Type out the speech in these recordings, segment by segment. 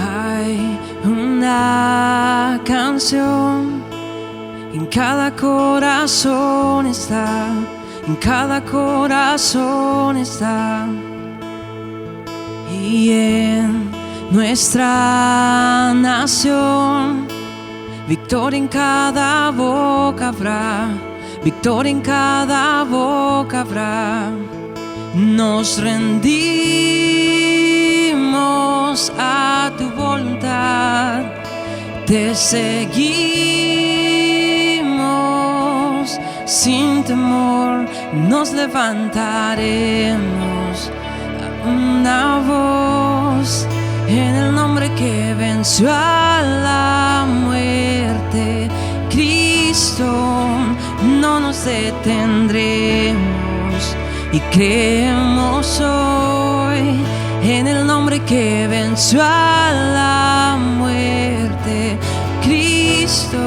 Hay una canción, en cada corazón está, en cada corazón está. Y en nuestra nación, victoria en cada boca habrá, victoria en cada boca habrá. Nos rendimos a tu voluntad, te seguimos sin temor, nos levantaremos a una voz en el nombre que venció a la muerte. Cristo, no nos detendremos y creemos hoy en el nombre que venció a la muerte, Cristo.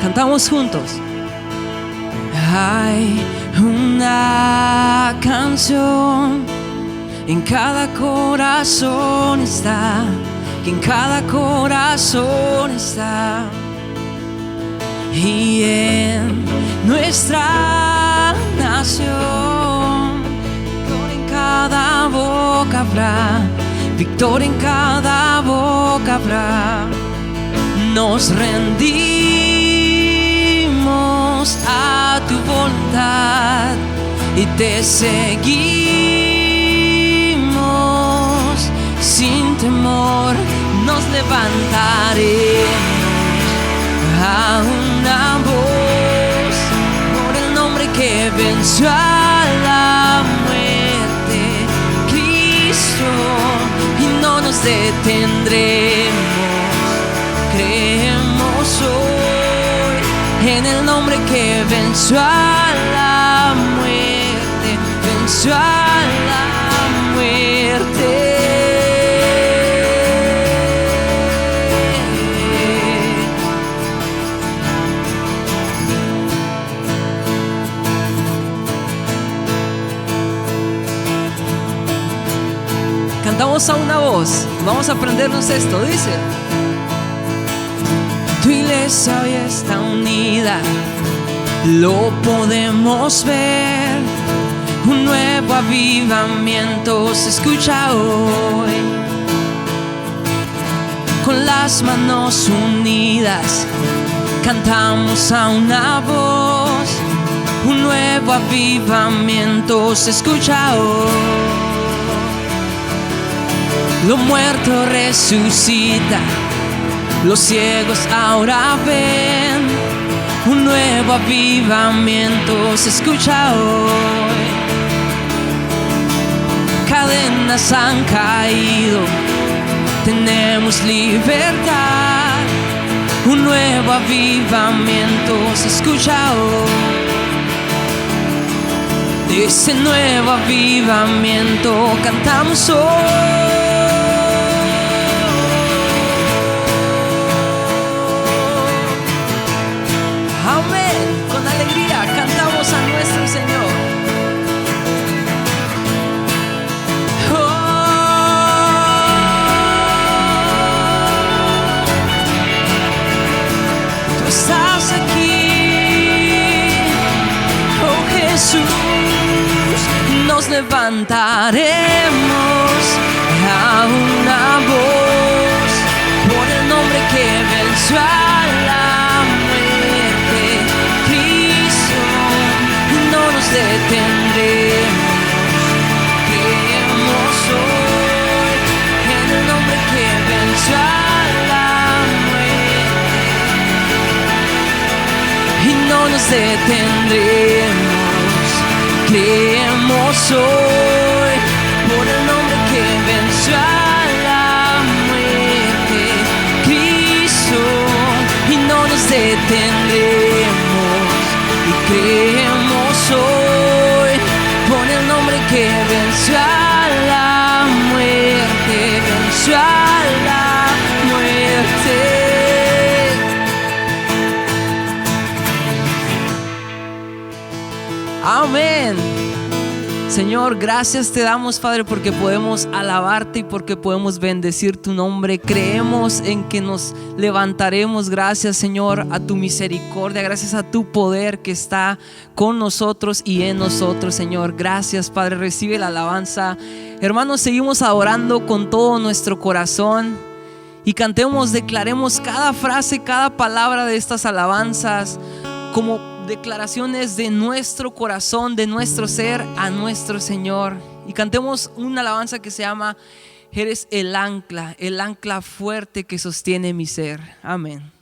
Cantamos juntos. Hay una canción, en cada corazón está, que en cada corazón está. Y en nuestra nación, victoria en cada boca habrá, victoria en cada boca habrá. Nos rendimos a tu voluntad y te seguimos sin temor, nos levantaremos a una voz por el nombre que venció a la muerte, Cristo, y no nos detendremos. Creemos hoy en el nombre que venció a la muerte, venció a la muerte. Cantamos a una voz, vamos a aprendernos esto, dice: tu iglesia hoy está unida, lo podemos ver, un nuevo avivamiento se escucha hoy. Con las manos unidas cantamos a una voz, un nuevo avivamiento se escucha hoy. Lo muerto resucita, los ciegos ahora ven, un nuevo avivamiento se escucha hoy. Cadenas han caído, tenemos libertad, un nuevo avivamiento se escucha hoy. De ese nuevo avivamiento cantamos hoy. Con alegría cantamos a nuestro Señor. Tú estás aquí, oh Jesús, nos levantaremos a una voz por el nombre que venció a la detendremos. Creemos hoy en el nombre que venció a la muerte y no nos detendremos. Creemos hoy por el nombre que venció a la muerte, Cristo, y no nos detendremos. Y creemos soy, por el nombre que venció a la muerte, venció a la muerte. Amén. Señor, gracias te damos, Padre, porque podemos alabarte y porque podemos bendecir tu nombre. Creemos en que nos levantaremos gracias, Señor, a tu misericordia, gracias a tu poder que está con nosotros y en nosotros, Señor. Gracias, Padre, recibe la alabanza. Hermanos, seguimos adorando con todo nuestro corazón y cantemos, declaremos cada frase, cada palabra de estas alabanzas como declaraciones de nuestro corazón, de nuestro ser a nuestro Señor. Y cantemos una alabanza que se llama Eres el ancla fuerte que sostiene mi ser. Amén.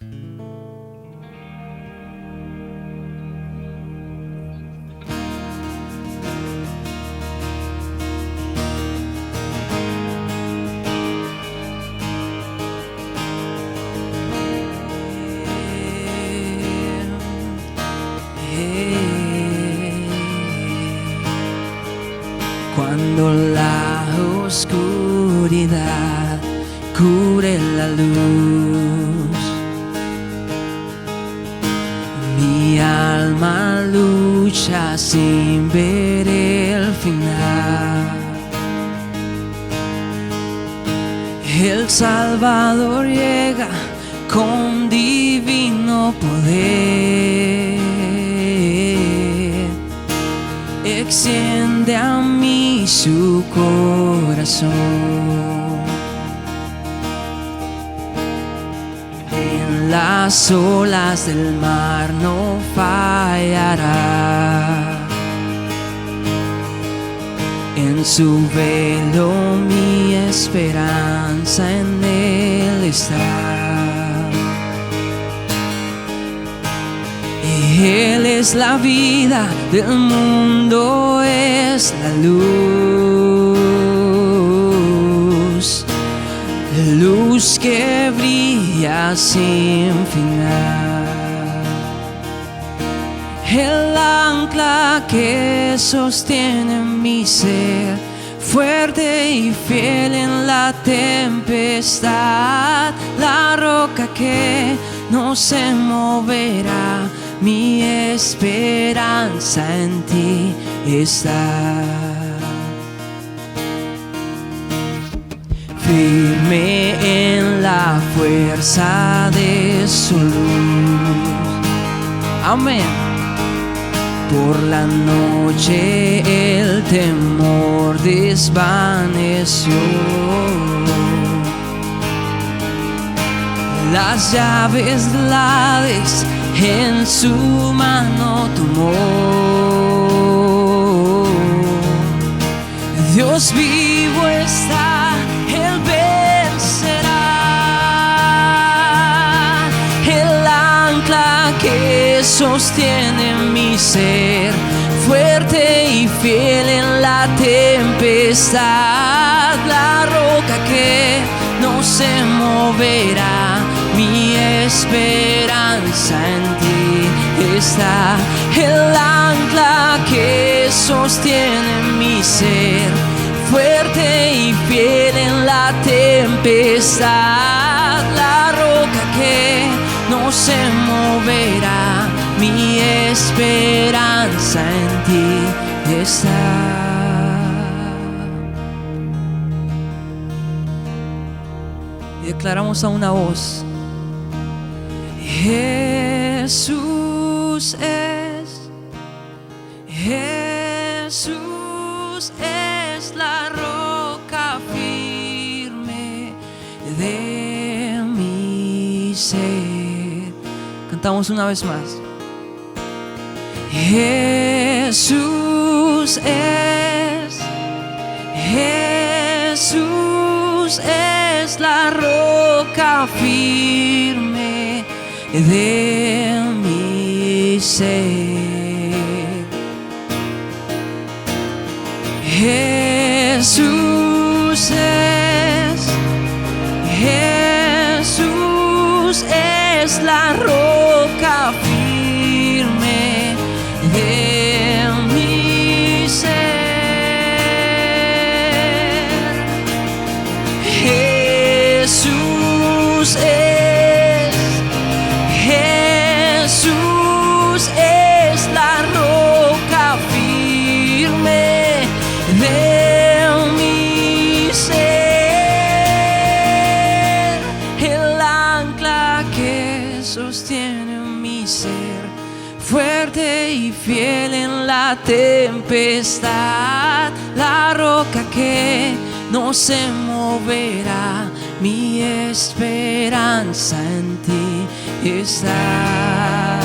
Cuando la oscuridad cubre la luz, mi alma lucha sin ver el final. El Salvador llega con divino poder, extiende a mí su corazón. En las olas del mar no fallará, en su velo mi esperanza en él está. Él es la vida del mundo, es la luz que brilla sin final. El ancla que sostiene mi ser, fuerte y fiel en la tempestad, la roca que no se moverá. Mi esperanza en ti está. Firme en la fuerza de su luz. Amén. Por la noche el temor desvaneció. Las llaves del Hades en su mano tomó. Dios vivo está, Él vencerá. El ancla que sostiene mi ser, fuerte y fiel en la tempestad, la roca que no se moverá. Mi esperanza en ti está. El ancla que sostiene mi ser, fuerte y fiel en la tempestad, la roca que no se moverá. Mi esperanza en ti está. Y declaramos a una voz: Jesús es la roca firme de mi ser. Cantamos una vez más. Jesús es la roca firme de mi ser. Jesús es la roca firme de y fiel en la tempestad, la roca que no se moverá, mi esperanza en ti está.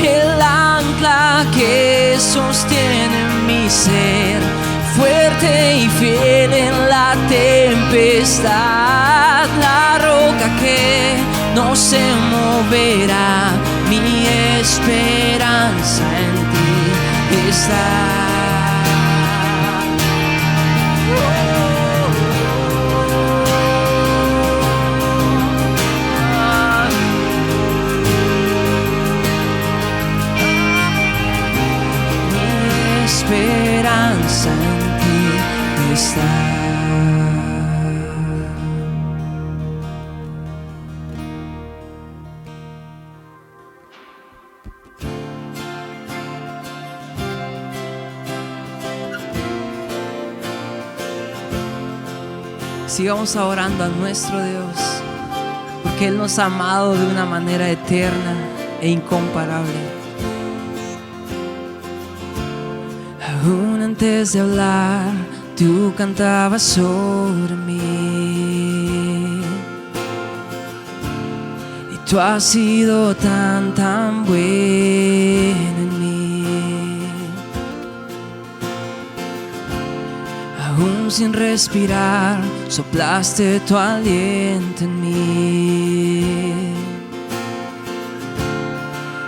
El ancla que sostiene mi ser, fuerte y fiel en la tempestad, la roca que no se moverá, mi esperanza en ti está. Esperanza en ti está. Sigamos orando a nuestro Dios, porque Él nos ha amado de una manera eterna e incomparable. Aún antes de hablar, tú cantabas sobre mí. Y tú has sido tan bueno en mí. Aún sin respirar, soplaste tu aliento en mí.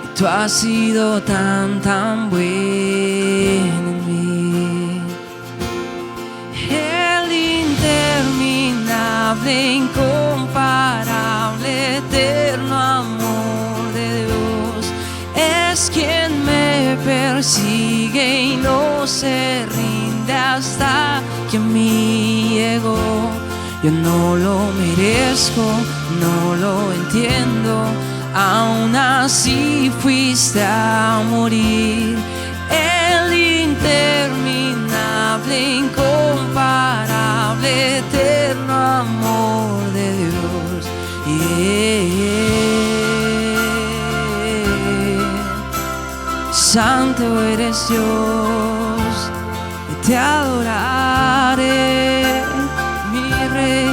Y tú has sido tan bueno en mí. El interminable, incomparable, eterno amor de Dios es quien me persigue y no se rinde hasta que a mí llegó. Yo no lo merezco, no lo entiendo, aún así fuiste a morir. El interminable, incomparable, eterno amor de Dios. Santo eres Dios, y te adoraré, mi Rey,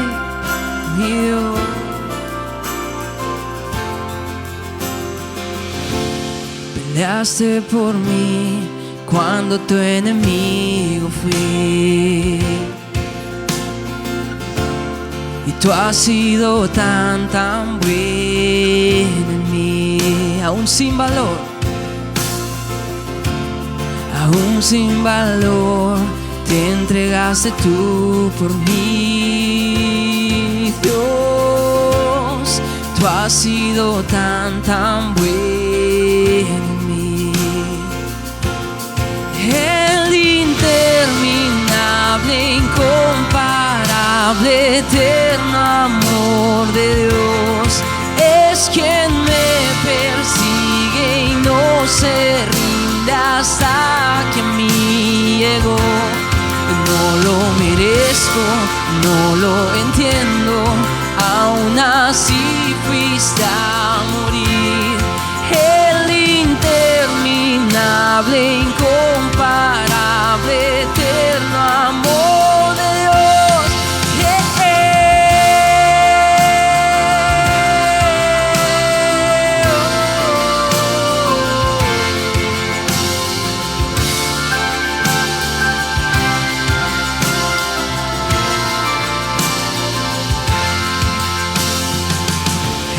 mi Dios. Peleaste por mí cuando tu enemigo fui. Y tú has sido tan bueno en mí. Aún sin valor, aún sin valor, te entregaste tú por mí. Dios, tú has sido tan bueno. El interminable, incomparable, eterno amor de Dios es quien me persigue y no se rinde hasta que a mí llegó. No lo merezco, no lo entiendo, aún así fuiste a morir. El interminable, incomparable, eterno amor de Dios.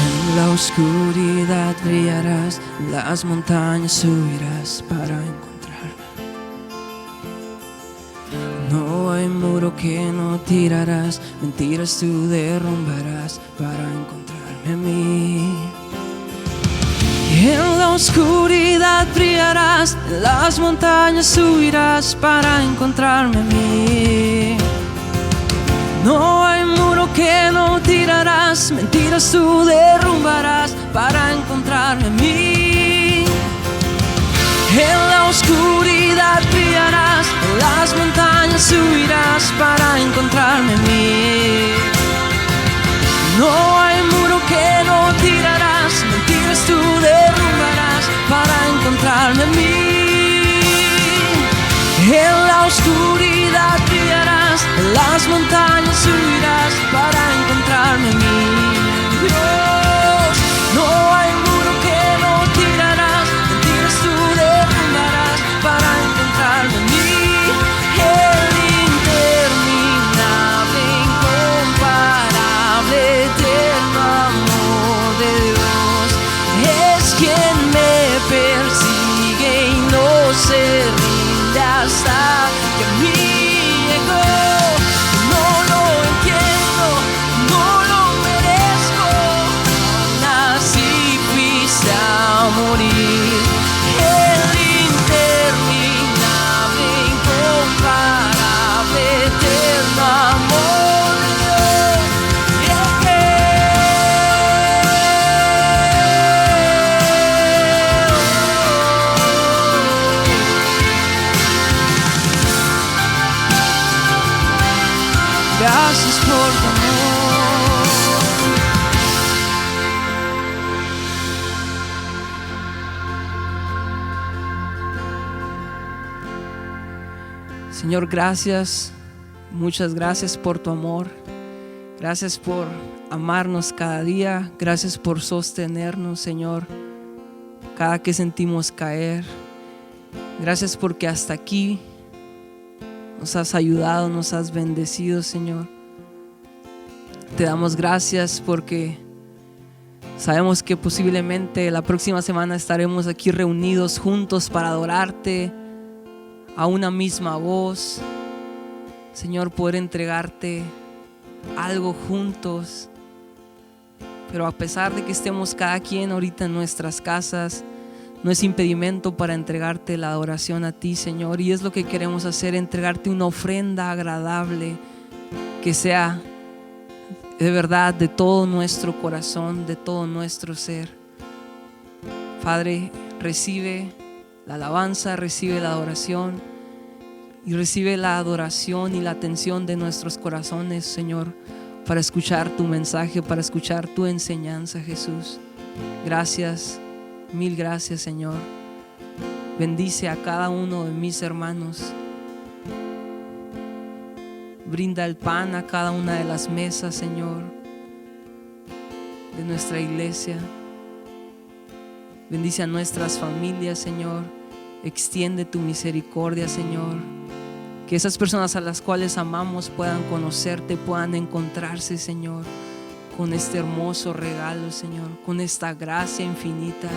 En la oscuridad brillarás, las montañas subirás para encontrarme. No hay muro que no tirarás, mentiras tú derrumbarás para encontrarme a mí. Y en la oscuridad brillarás, en las montañas subirás para encontrarme a mí. No hay muro que no tirarás, mentiras tú derrumbarás para encontrarme a mí. En la oscuridad brillarás, en las montañas subirás para encontrarme a mí. No hay muro que no tirarás, mentiras tú derrumbarás para encontrarme a mí. las montañas subirás para encontrarme a mí. Dios, no hay muro que no tirarás, mentiras tú derrumbarás para encontrarme a mí. El interminable, incomparable, eterno amor de Dios es quien me persigue y no se rinde hasta que a mí llegó. No lo entiendo, no lo merezco, aún así fuiste a morir. El interminable, incomparable, eterno amor de Dios. Gracias por tu amor. Señor, gracias, muchas gracias por tu amor. Gracias por amarnos cada día. Gracias por sostenernos, Señor, cada que sentimos caer. Gracias porque hasta aquí nos has ayudado, nos has bendecido, Señor. Te damos gracias porque sabemos que posiblemente la próxima semana estaremos aquí reunidos juntos para adorarte a una misma voz. Señor, poder entregarte algo juntos. Pero a pesar de que estemos cada quien ahorita en nuestras casas, no es impedimento para entregarte la adoración a ti, Señor. Y es lo que queremos hacer, entregarte una ofrenda agradable que sea de verdad de todo nuestro corazón, de todo nuestro ser. Padre, recibe la alabanza, recibe la adoración y recibe la adoración y la atención de nuestros corazones, Señor, para escuchar tu mensaje, para escuchar tu enseñanza, Jesús. Gracias. Mil gracias, Señor. Bendice a cada uno de mis hermanos. Brinda el pan a cada una de las mesas, Señor, de nuestra iglesia. Bendice a nuestras familias, Señor. Extiende tu misericordia, Señor. Que esas personas a las cuales amamos puedan conocerte, puedan encontrarse, Señor, con este hermoso regalo, Señor, con esta gracia infinita.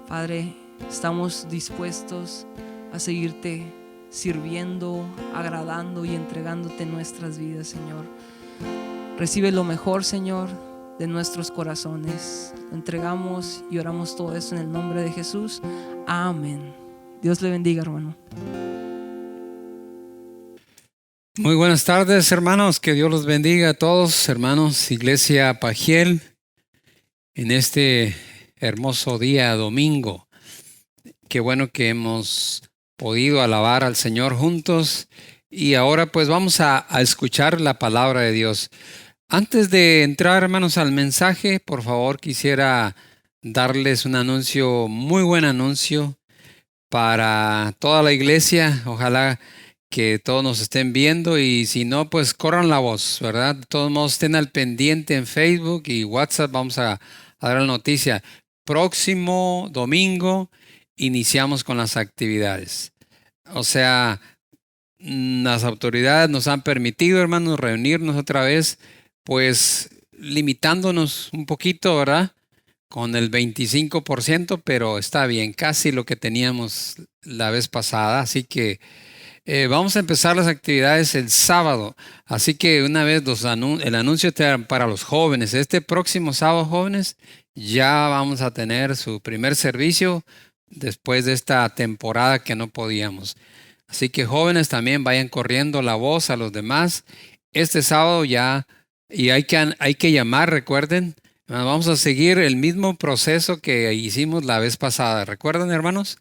Padre, estamos dispuestos a seguirte sirviendo, agradando y entregándote nuestras vidas, Señor. Recibe lo mejor, Señor, de nuestros corazones. Lo entregamos y oramos todo esto en el nombre de Jesús. Amén. Dios le bendiga, hermano. Muy buenas tardes, hermanos. Que Dios los bendiga a todos, hermanos. Iglesia Pajiel, en este hermoso día domingo. Qué bueno que hemos podido alabar al Señor juntos. Y ahora pues vamos a escuchar la palabra de Dios. Antes de entrar, hermanos, al mensaje, por favor quisiera darles un anuncio, muy buen anuncio para toda la iglesia. Ojalá que todos nos estén viendo y si no, pues corran la voz, ¿verdad? De todos modos, estén al pendiente en Facebook y WhatsApp. Vamos a dar la noticia. Próximo domingo iniciamos con las actividades. O sea, las autoridades nos han permitido, hermanos, reunirnos otra vez, pues limitándonos un poquito, ¿verdad? Con el 25%, pero está bien, casi lo que teníamos la vez pasada. Así que vamos a empezar las actividades el sábado. Así que una vez el anuncio para los jóvenes. Este próximo sábado, jóvenes, ya vamos a tener su primer servicio después de esta temporada que no podíamos. Así que jóvenes también vayan corriendo la voz a los demás. Este sábado ya, y hay que llamar, recuerden. Vamos a seguir el mismo proceso que hicimos la vez pasada. ¿Recuerdan, hermanos?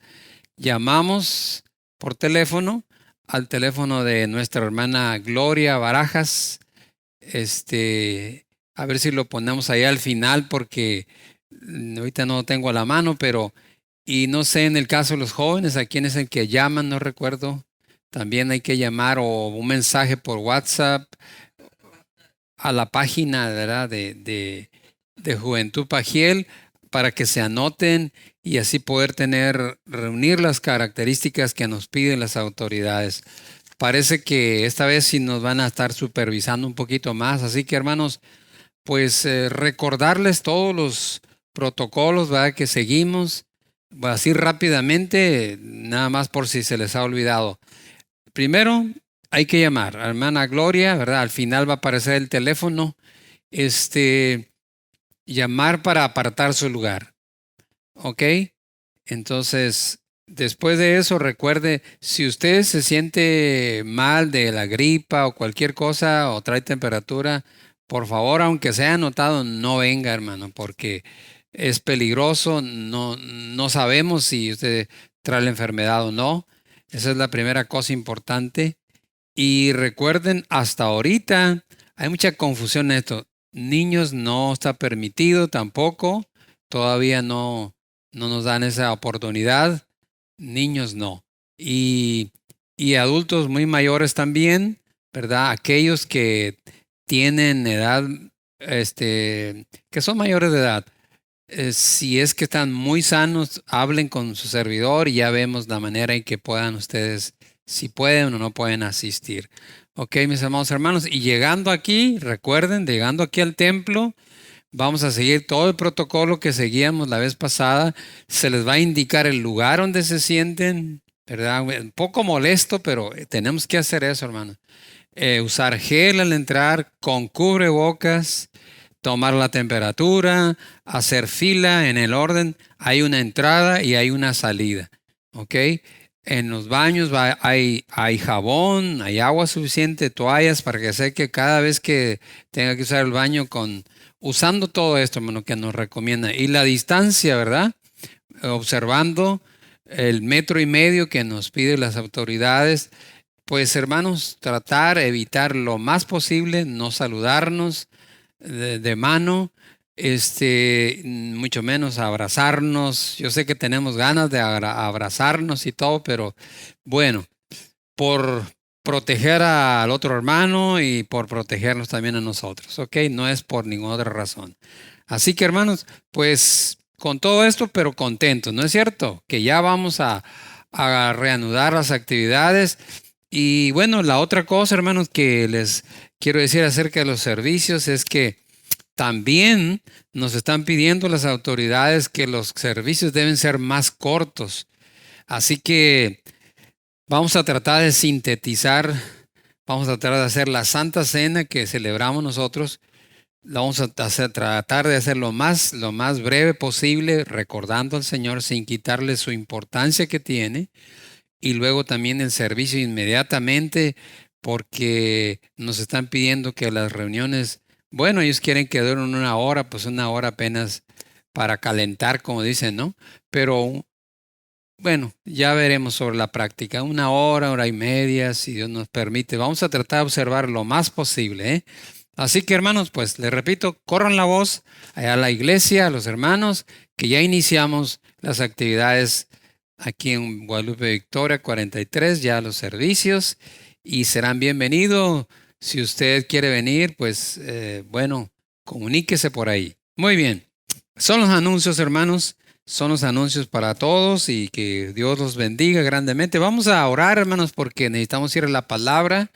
Llamamos por teléfono al teléfono de nuestra hermana Gloria Barajas. A ver si lo ponemos ahí al final porque ahorita no lo tengo a la mano, pero y no sé en el caso de los jóvenes, ¿a quién es el que llaman? No recuerdo. también hay que llamar o un mensaje por WhatsApp a la página, ¿verdad?, de Juventud Pajiel para que se anoten y así poder reunir las características que nos piden las autoridades. Parece que esta vez sí nos van a estar supervisando un poquito más, así que hermanos, pues recordarles todos los protocolos, ¿verdad?, que seguimos, así rápidamente, nada más por si se les ha olvidado. Primero, hay que llamar a hermana Gloria, ¿verdad? Al final va a aparecer el teléfono. Llamar para apartar su lugar. ¿Ok? Entonces, después de eso, recuerde, si usted se siente mal de la gripa o cualquier cosa o trae temperatura, por favor, aunque sea anotado, no venga, hermano, porque es peligroso. No sabemos si usted trae la enfermedad o no. Esa es la primera cosa importante. Y recuerden, hasta ahorita hay mucha confusión en esto. Niños no está permitido tampoco. Todavía no nos dan esa oportunidad. Niños no. Y adultos muy mayores también, ¿verdad? Aquellos que tienen edad, que son mayores de edad. Si es que están muy sanos, hablen con su servidor y ya vemos la manera en que puedan ustedes, si pueden o no pueden asistir. Ok, mis amados hermanos, y llegando aquí, recuerden, llegando aquí al templo, vamos a seguir todo el protocolo que seguíamos la vez pasada. Se les va a indicar el lugar donde se sienten, ¿verdad? Un poco molesto, pero tenemos que hacer eso, hermanos. Usar gel al entrar, con cubrebocas, tomar la temperatura, hacer fila en el orden. Hay una entrada y hay una salida. ¿Ok? En los baños hay jabón, hay agua suficiente, toallas para que seque cada vez que tenga que usar el baño usando todo esto, hermano, que nos recomienda. Y la distancia, ¿verdad? Observando el 1.5 metros que nos piden las autoridades. Pues, hermanos, evitar lo más posible, no saludarnos de mano, mucho menos abrazarnos. Yo sé que tenemos ganas de abrazarnos y todo, pero bueno, por proteger al otro hermano y por protegernos también a nosotros, ¿ok? No es por ninguna otra razón. Así que, hermanos, pues con todo esto, pero contentos, ¿no es cierto? Que ya vamos a reanudar las actividades. Y bueno, la otra cosa, hermanos, que les quiero decir acerca de los servicios es que también nos están pidiendo las autoridades que los servicios deben ser más cortos. Así que vamos a tratar de sintetizar, vamos a tratar de hacer la Santa Cena que celebramos nosotros. La vamos a tratar de hacer lo más breve posible, recordando al Señor sin quitarle su importancia que tiene. Y luego también el servicio inmediatamente, porque nos están pidiendo que las reuniones, bueno, ellos quieren que duren 1 hora, pues 1 hora apenas para calentar, como dicen, ¿no? Pero bueno, ya veremos sobre la práctica. 1 hora, 1:30, si Dios nos permite. Vamos a tratar de observar lo más posible, ¿eh? Así que, hermanos, pues les repito, corran la voz allá a la iglesia, a los hermanos, que ya iniciamos las actividades aquí en Guadalupe Victoria 43, ya los servicios, y serán bienvenidos. Si usted quiere venir, pues bueno, comuníquese por ahí. Muy bien, son los anuncios, hermanos, son los anuncios para todos y que Dios los bendiga grandemente. Vamos a orar, hermanos, porque necesitamos ir a la palabra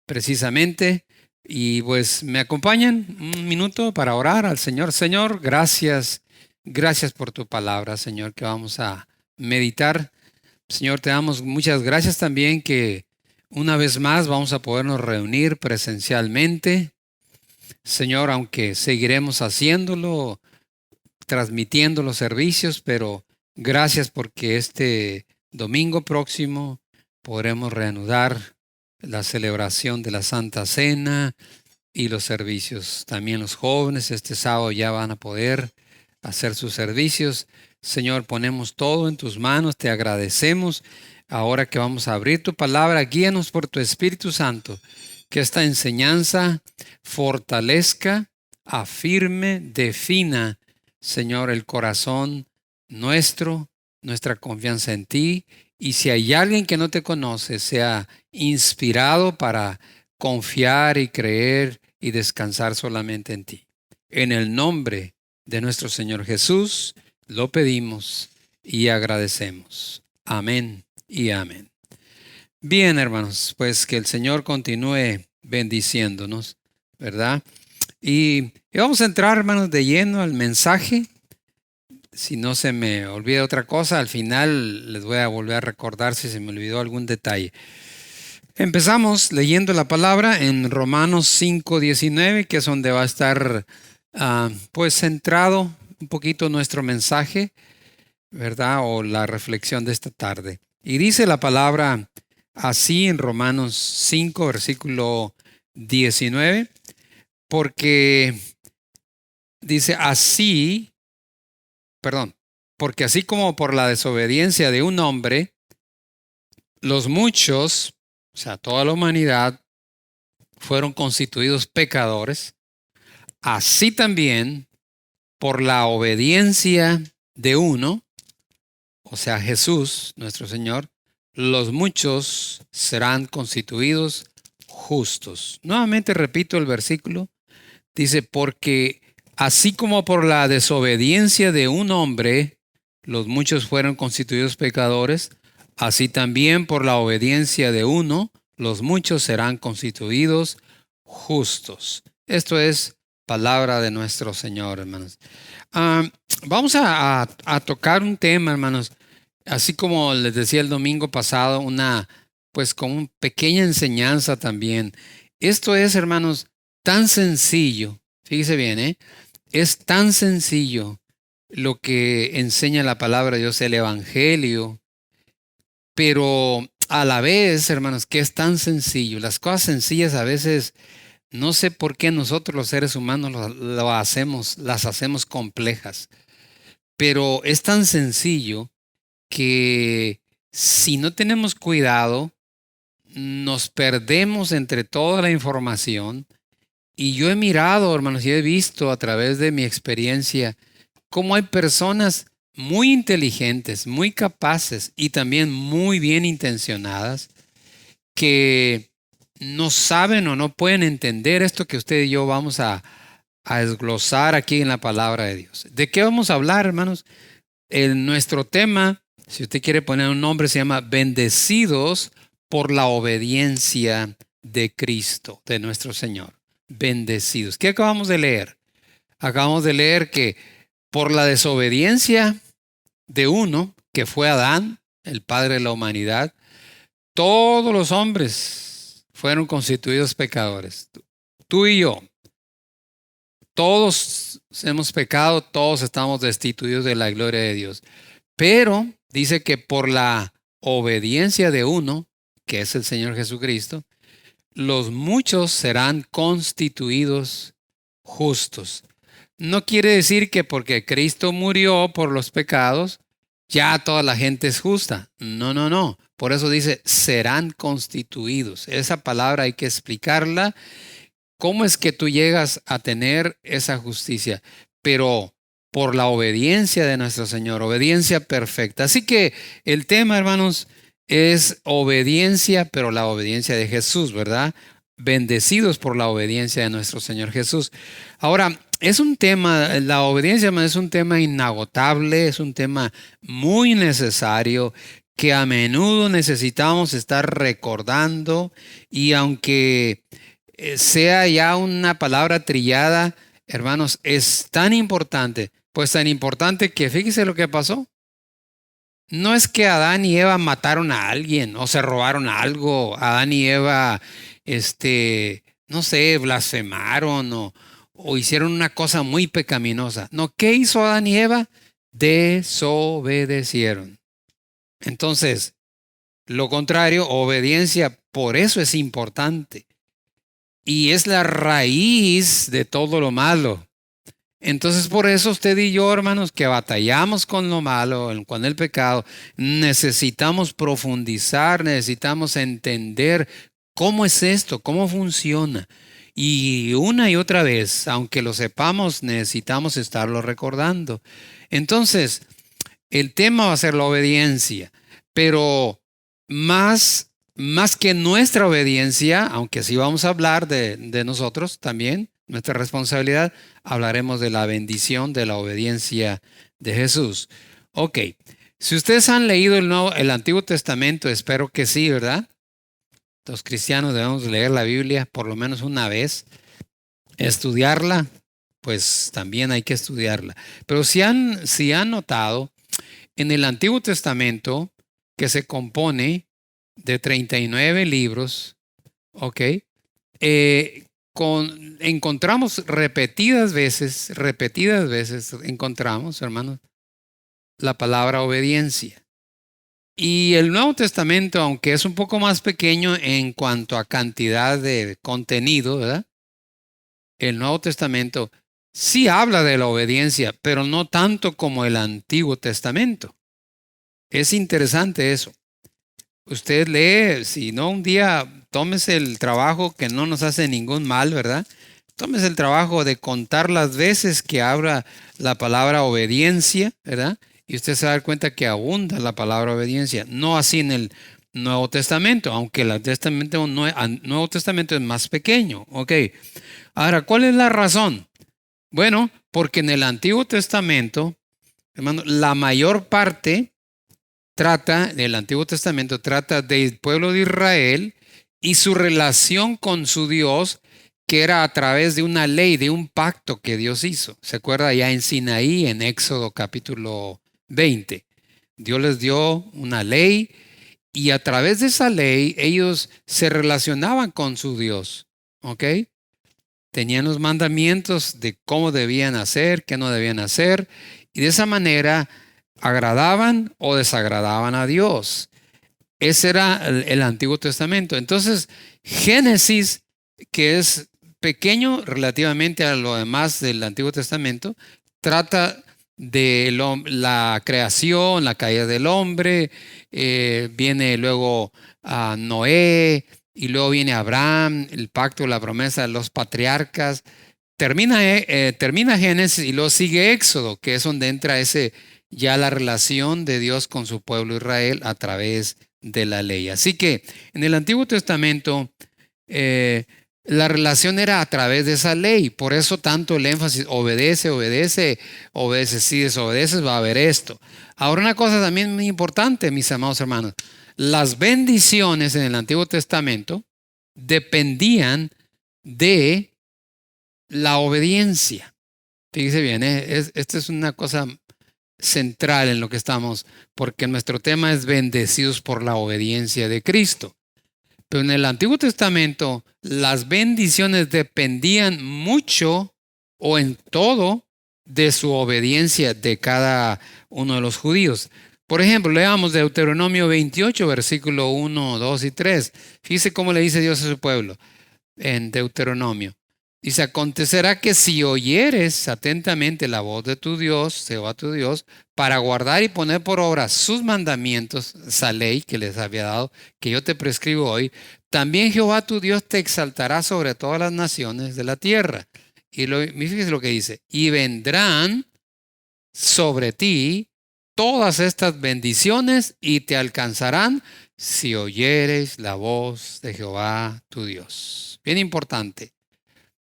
precisamente. Y pues me acompañan un minuto para orar al Señor. Señor, gracias por tu palabra, Señor, que vamos a meditar. Señor, te damos muchas gracias también que una vez más vamos a podernos reunir presencialmente. Señor, aunque seguiremos haciéndolo, transmitiendo los servicios, pero gracias porque este domingo próximo podremos reanudar la celebración de la Santa Cena y los servicios. También los jóvenes este sábado ya van a poder hacer sus servicios. Señor, ponemos todo en tus manos, te agradecemos. Ahora que vamos a abrir tu palabra, guíanos por tu Espíritu Santo, que esta enseñanza fortalezca, afirme, defina, Señor, el corazón nuestro, nuestra confianza en ti. Y si hay alguien que no te conoce, sea inspirado para confiar y creer y descansar solamente en ti. En el nombre de nuestro Señor Jesús, lo pedimos y agradecemos. Amén y amén. Bien, hermanos, pues que el Señor continúe bendiciéndonos, ¿verdad? Y vamos a entrar, hermanos, de lleno al mensaje. Si no se me olvida otra cosa, al final les voy a volver a recordar si se me olvidó algún detalle. Empezamos leyendo la palabra en Romanos 5:19, que es donde va a estar pues centrado un poquito nuestro mensaje, ¿verdad? O la reflexión de esta tarde. Y dice la palabra así en Romanos 5, versículo 19, porque dice porque así como por la desobediencia de un hombre, los muchos, o sea, toda la humanidad, fueron constituidos pecadores, así también por la obediencia de uno, o sea, Jesús, nuestro Señor, los muchos serán constituidos justos. Nuevamente repito el versículo, dice, porque así como por la desobediencia de un hombre, los muchos fueron constituidos pecadores, así también por la obediencia de uno, los muchos serán constituidos justos. Esto es palabra de nuestro Señor, hermanos. Vamos a tocar un tema, hermanos, así como les decía el domingo pasado, pues como una pequeña enseñanza también. Esto es, hermanos, tan sencillo. Fíjese bien, es tan sencillo lo que enseña la palabra de Dios, el Evangelio, pero a la vez, hermanos, que es tan sencillo. Las cosas sencillas a veces, no sé por qué nosotros los seres humanos las hacemos complejas, pero es tan sencillo que si no tenemos cuidado, nos perdemos entre toda la información. Y yo he mirado, hermanos, y he visto a través de mi experiencia cómo hay personas muy inteligentes, muy capaces y también muy bien intencionadas que no saben o no pueden entender esto que usted y yo vamos a desglosar aquí en la palabra de Dios. ¿De qué vamos a hablar, hermanos? Nuestro tema, si usted quiere poner un nombre, se llama Bendecidos por la obediencia de Cristo, de nuestro Señor. Bendecidos. ¿Qué acabamos de leer? Acabamos de leer que por la desobediencia de uno, que fue Adán, el padre de la humanidad, todos los hombres fueron constituidos pecadores. Tú y yo, todos hemos pecado, todos estamos destituidos de la gloria de Dios. Pero dice que por la obediencia de uno, que es el Señor Jesucristo, los muchos serán constituidos justos. No quiere decir que porque Cristo murió por los pecados, ya toda la gente es justa. No. Por eso dice, serán constituidos. Esa palabra hay que explicarla. ¿Cómo es que tú llegas a tener esa justicia? Pero por la obediencia de nuestro Señor, obediencia perfecta. Así que el tema, hermanos, es obediencia, pero la obediencia de Jesús, ¿verdad? Bendecidos por la obediencia de nuestro Señor Jesús. Ahora, es un tema, la obediencia es un tema inagotable, es un tema muy necesario que a menudo necesitamos estar recordando, y aunque sea ya una palabra trillada, hermanos, es tan importante, pues tan importante que fíjese lo que pasó. No es que Adán y Eva mataron a alguien o se robaron algo. Adán y Eva, no sé, blasfemaron o hicieron una cosa muy pecaminosa. No, ¿qué hizo Adán y Eva? Desobedecieron. Entonces, lo contrario, obediencia, por eso es importante. Y es la raíz de todo lo malo. Entonces, por eso usted y yo, hermanos, que batallamos con lo malo, con el pecado, necesitamos profundizar, necesitamos entender cómo es esto, cómo funciona. Y una y otra vez, aunque lo sepamos, necesitamos estarlo recordando. Entonces, El tema va a ser la obediencia, pero más que nuestra obediencia, aunque sí vamos a hablar de nosotros también, nuestra responsabilidad, hablaremos de la bendición de la obediencia de Jesús. Ok, si ustedes han leído el Antiguo Testamento, espero que sí, ¿verdad? Los cristianos debemos leer la Biblia por lo menos una vez, estudiarla, pues también hay que estudiarla. Pero si han notado, en el Antiguo Testamento, que se compone de 39 libros, ¿ok? Encontramos repetidas veces, encontramos, hermanos, la palabra obediencia. Y el Nuevo Testamento, aunque es un poco más pequeño en cuanto a cantidad de contenido, ¿verdad? El Nuevo Testamento sí habla de la obediencia, pero no tanto como el Antiguo Testamento. Es interesante eso. Usted lee, si no un día, tómese el trabajo que no nos hace ningún mal, ¿verdad? Tómese el trabajo de contar las veces que habla la palabra obediencia, ¿verdad? Y usted se va a dar cuenta que abunda la palabra obediencia. No así en el Nuevo Testamento, aunque el Nuevo Testamento es más pequeño. Ok. Ahora, ¿cuál es la razón? Bueno, porque en el Antiguo Testamento, hermano, la mayor parte del Antiguo Testamento trata del pueblo de Israel y su relación con su Dios, que era a través de una ley, de un pacto que Dios hizo. ¿Se acuerda ya en Sinaí, en Éxodo capítulo 20? Dios les dio una ley y a través de esa ley ellos se relacionaban con su Dios. ¿Ok? Tenían los mandamientos de cómo debían hacer, qué no debían hacer, y de esa manera agradaban o desagradaban a Dios. Ese era el Antiguo Testamento. Entonces, Génesis, que es pequeño relativamente a lo demás del Antiguo Testamento, trata de la creación, la caída del hombre, viene luego a Noé, y luego viene Abraham, el pacto, la promesa de los patriarcas. Termina Génesis y luego sigue Éxodo, que es donde entra ya la relación de Dios con su pueblo Israel a través de la ley. Así que en el Antiguo Testamento la relación era a través de esa ley. Por eso tanto el énfasis, obedece, si desobedeces va a haber esto. Ahora una cosa también muy importante, mis amados hermanos. Las bendiciones en el Antiguo Testamento dependían de la obediencia. Fíjese bien, esta es una cosa central en lo que estamos, porque nuestro tema es bendecidos por la obediencia de Cristo. Pero en el Antiguo Testamento las bendiciones dependían mucho o en todo de su obediencia de cada uno de los judíos. Por ejemplo, leamos Deuteronomio 28, versículo 1, 2 y 3. Fíjese cómo le dice Dios a su pueblo en Deuteronomio. Dice, acontecerá que si oyeres atentamente la voz de tu Dios, Jehová tu Dios, para guardar y poner por obra sus mandamientos, esa ley que les había dado, que yo te prescribo hoy, también Jehová tu Dios te exaltará sobre todas las naciones de la tierra. Y fíjese lo que dice, y vendrán sobre ti todas estas bendiciones y te alcanzarán si oyeres la voz de Jehová tu Dios. Bien importante.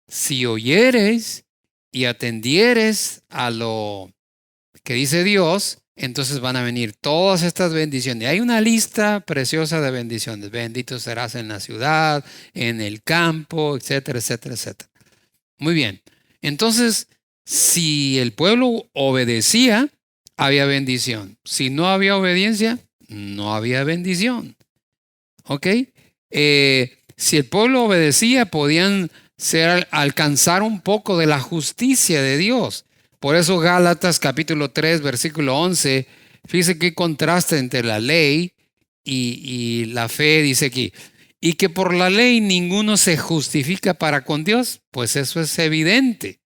Si oyeres y atendieres a lo que dice Dios, entonces van a venir todas estas bendiciones. Hay una lista preciosa de bendiciones. Bendito serás en la ciudad, en el campo, etcétera, etcétera, etcétera. Muy bien. Entonces, si el pueblo obedecía, había bendición. Si no había obediencia, no había bendición. ¿Ok? Si el pueblo obedecía, podían alcanzar un poco de la justicia de Dios. Por eso Gálatas capítulo 3, versículo 11, fíjese qué contraste entre la ley y la fe, dice aquí. Y que por la ley ninguno se justifica para con Dios, pues eso es evidente,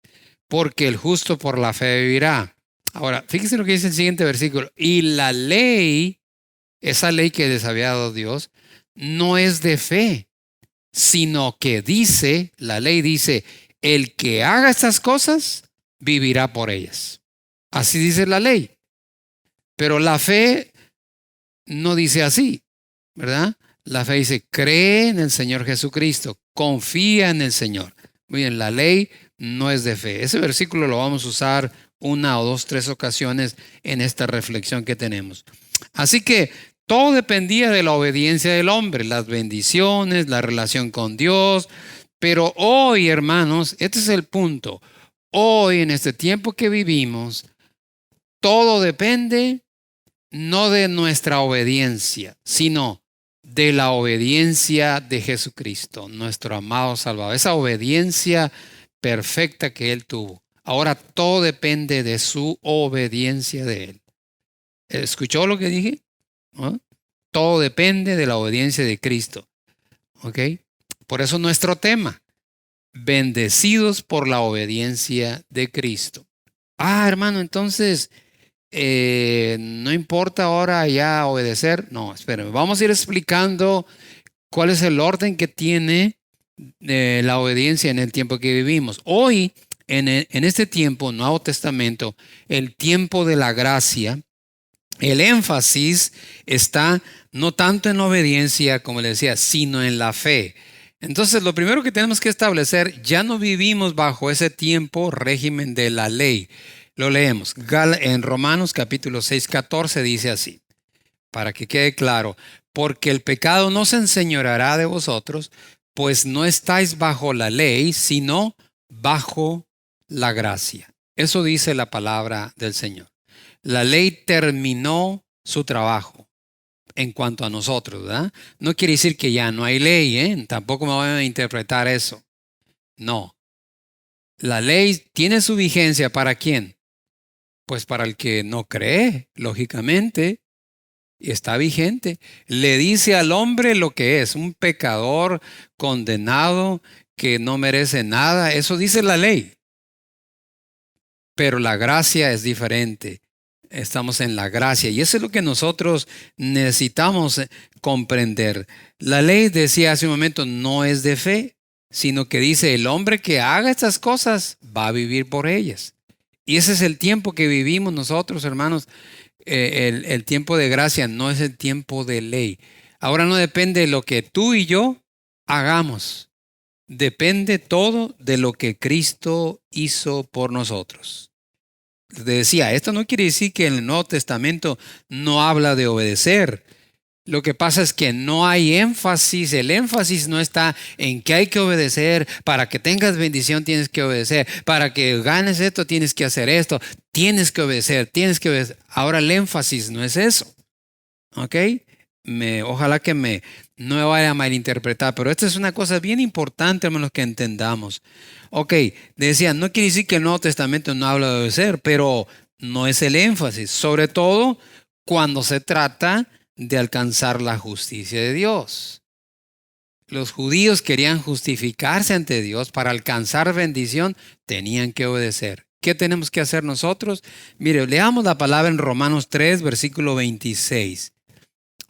porque el justo por la fe vivirá. Ahora, fíjese lo que dice el siguiente versículo. Y la ley, esa ley que les había dado Dios, no es de fe, sino que la ley dice, el que haga estas cosas, vivirá por ellas. Así dice la ley. Pero la fe no dice así, ¿verdad? La fe dice, cree en el Señor Jesucristo, confía en el Señor. Muy bien, la ley no es de fe. Ese versículo lo vamos a usar una o dos, tres ocasiones en esta reflexión que tenemos. Así que todo dependía de la obediencia del hombre, las bendiciones, la relación con Dios. Pero hoy, hermanos, este es el punto. Hoy, en este tiempo que vivimos, todo depende no de nuestra obediencia, sino de la obediencia de Jesucristo, nuestro amado Salvador. Esa obediencia perfecta que Él tuvo. Ahora todo depende de su obediencia de Él. ¿Escuchó lo que dije? ¿No? Todo depende de la obediencia de Cristo. ¿Ok? Por eso nuestro tema, bendecidos por la obediencia de Cristo. Hermano, entonces, no importa ahora ya obedecer. No, espérenme, vamos a ir explicando cuál es el orden que tiene la obediencia en el tiempo que vivimos. Hoy, en este tiempo, Nuevo Testamento, el tiempo de la gracia, el énfasis está no tanto en la obediencia, como le decía, sino en la fe. Entonces, lo primero que tenemos que establecer, ya no vivimos bajo ese tiempo régimen de la ley. Lo leemos. En Romanos capítulo 6, 14 dice así, para que quede claro, porque el pecado no se enseñoreará de vosotros, pues no estáis bajo la ley, sino bajo la gracia. Eso dice la palabra del Señor. La ley terminó su trabajo en cuanto a nosotros, ¿verdad? No quiere decir que ya no hay ley, ¿eh? Tampoco me voy a interpretar eso. No. La ley tiene su vigencia, ¿para quién? Pues para el que no cree, lógicamente, y está vigente. Le dice al hombre lo que es, un pecador condenado que no merece nada. Eso dice la ley. Pero la gracia es diferente. Estamos en la gracia y eso es lo que nosotros necesitamos comprender. La ley, decía hace un momento, no es de fe, sino que dice el hombre que haga estas cosas va a vivir por ellas. Y ese es el tiempo que vivimos nosotros, hermanos. El tiempo de gracia no es el tiempo de ley. Ahora no depende de lo que tú y yo hagamos. Depende todo de lo que Cristo hizo por nosotros. Decía, esto no quiere decir que el Nuevo Testamento no habla de obedecer. Lo que pasa es que no hay énfasis. El énfasis no está en que hay que obedecer. Para que tengas bendición tienes que obedecer. Para que ganes esto tienes que hacer esto. Tienes que obedecer, tienes que obedecer. Ahora el énfasis no es eso. ¿Ok? Ojalá que no me vaya a malinterpretar. Pero esta es una cosa bien importante, hermanos, que entendamos. Ok, decía, no quiere decir que el Nuevo Testamento no habla de obedecer, pero no es el énfasis. Sobre todo cuando se trata de alcanzar la justicia de Dios. Los judíos querían justificarse ante Dios. Para alcanzar bendición tenían que obedecer. ¿Qué tenemos que hacer nosotros? Mire, leamos la palabra en Romanos 3, versículo 26.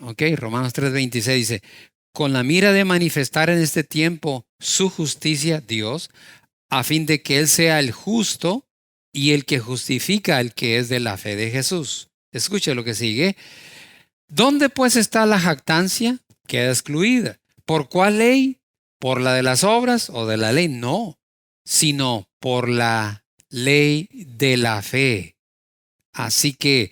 Ok, Romanos 3, 26 dice, con la mira de manifestar en este tiempo su justicia, Dios, a fin de que Él sea el justo y el que justifica al que es de la fe de Jesús. Escuche lo que sigue. ¿Dónde pues está la jactancia? Queda excluida. ¿Por cuál ley? ¿Por la de las obras o de la ley? No, sino por la ley de la fe. Así que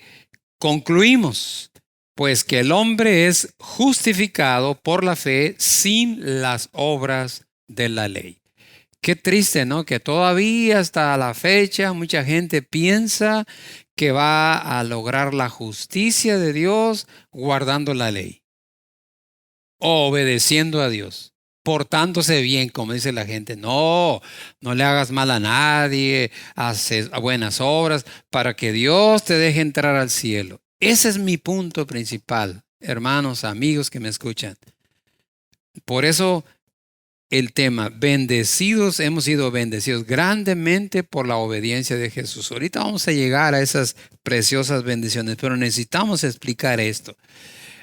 concluimos, pues que el hombre es justificado por la fe sin las obras de la ley. Qué triste, ¿no? Que todavía hasta la fecha mucha gente piensa que va a lograr la justicia de Dios guardando la ley, obedeciendo a Dios, portándose bien, como dice la gente. No le hagas mal a nadie, haces buenas obras para que Dios te deje entrar al cielo. Ese es mi punto principal, hermanos, amigos que me escuchan. Por eso el tema, bendecidos, hemos sido bendecidos grandemente por la obediencia de Jesús. Ahorita vamos a llegar a esas preciosas bendiciones, pero necesitamos explicar esto.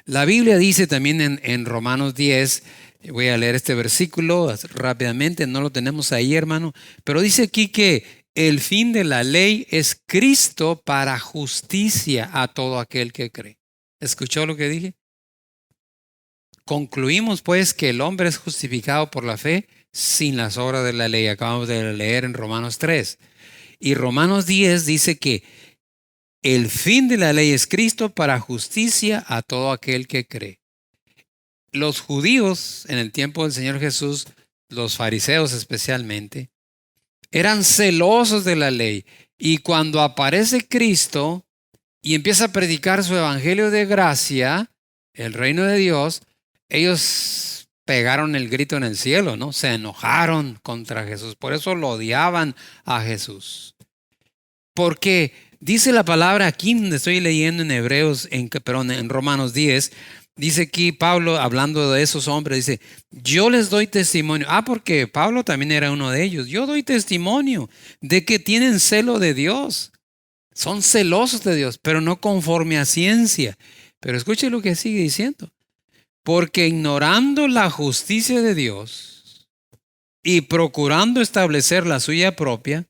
La Biblia dice también en Romanos 10, voy a leer este versículo rápidamente, no lo tenemos ahí, hermano, pero dice aquí que el fin de la ley es Cristo para justicia a todo aquel que cree. ¿Escuchó lo que dije? Concluimos pues que el hombre es justificado por la fe sin las obras de la ley. Acabamos de leer en Romanos 3. Y Romanos 10 dice que el fin de la ley es Cristo para justicia a todo aquel que cree. Los judíos en el tiempo del Señor Jesús, los fariseos especialmente, eran celosos de la ley. Y cuando aparece Cristo y empieza a predicar su evangelio de gracia, el reino de Dios, ellos pegaron el grito en el cielo, ¿no? Se enojaron contra Jesús. Por eso lo odiaban a Jesús. Porque dice la palabra aquí donde estoy leyendo en Hebreos, en Romanos 10, dice aquí Pablo hablando de esos hombres, dice, yo les doy testimonio. Porque Pablo también era uno de ellos. Yo doy testimonio de que tienen celo de Dios. Son celosos de Dios, pero no conforme a ciencia. Pero escuche lo que sigue diciendo. Porque ignorando la justicia de Dios y procurando establecer la suya propia,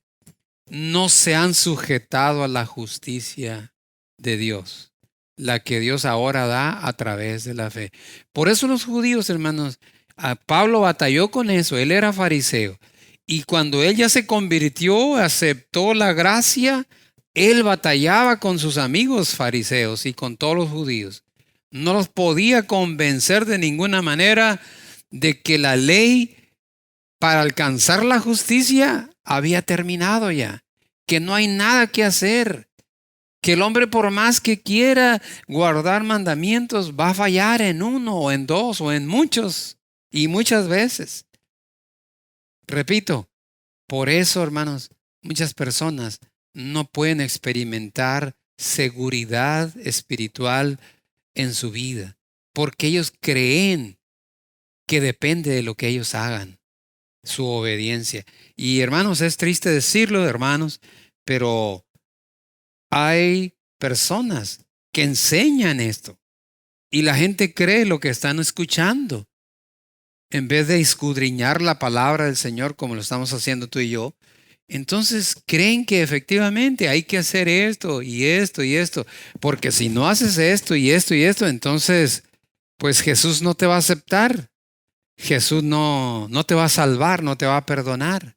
no se han sujetado a la justicia de Dios, la que Dios ahora da a través de la fe. Por eso los judíos, hermanos, Pablo batalló con eso. Él era fariseo. Y cuando él ya se convirtió, aceptó la gracia, él batallaba con sus amigos fariseos y con todos los judíos. No los podía convencer de ninguna manera de que la ley para alcanzar la justicia había terminado ya, que no hay nada que hacer, que el hombre por más que quiera guardar mandamientos va a fallar en uno o en dos o en muchos y muchas veces. Repito, por eso, hermanos, muchas personas no pueden experimentar seguridad espiritual en su vida, porque ellos creen que depende de lo que ellos hagan, su obediencia. Y hermanos, es triste decirlo, hermanos, pero hay personas que enseñan esto y la gente cree lo que están escuchando. En vez de escudriñar la palabra del Señor como lo estamos haciendo tú y yo, entonces creen que efectivamente hay que hacer esto y esto y esto, porque si no haces esto y esto y esto, entonces pues Jesús no te va a aceptar. Jesús no te va a salvar, no te va a perdonar.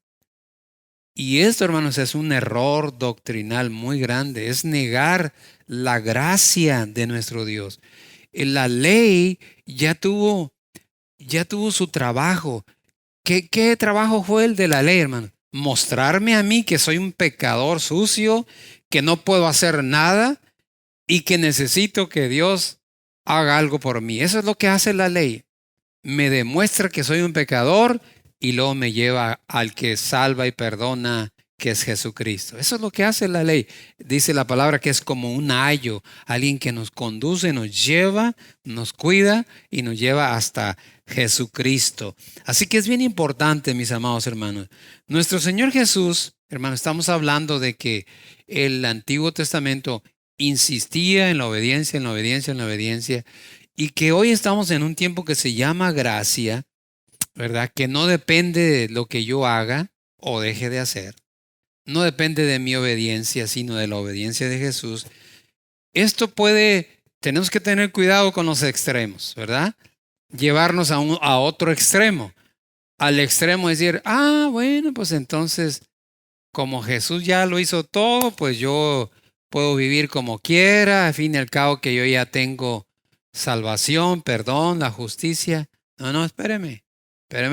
Y esto, hermanos, es un error doctrinal muy grande. Es negar la gracia de nuestro Dios. La ley ya tuvo su trabajo. ¿Qué trabajo fue el de la ley, hermano? Mostrarme a mí que soy un pecador sucio, que no puedo hacer nada y que necesito que Dios haga algo por mí. Eso es lo que hace la ley. Me demuestra que soy un pecador y luego me lleva al que salva y perdona, que es Jesucristo. Eso es lo que hace la ley. Dice la palabra que es como un ayo, alguien que nos conduce, nos lleva, nos cuida y nos lleva hasta Jesucristo. Así que es bien importante, mis amados hermanos. Nuestro Señor Jesús, hermanos, estamos hablando de que el Antiguo Testamento insistía en la obediencia, en la obediencia, en la obediencia, y que hoy estamos en un tiempo que se llama gracia, ¿verdad? Que no depende de lo que yo haga o deje de hacer. No depende de mi obediencia, sino de la obediencia de Jesús. Tenemos que tener cuidado con los extremos, ¿verdad? Llevarnos a otro extremo. Al extremo es decir, bueno, pues entonces, como Jesús ya lo hizo todo, pues yo puedo vivir como quiera, al fin y al cabo que yo ya tengo salvación, perdón, la justicia. No, espéreme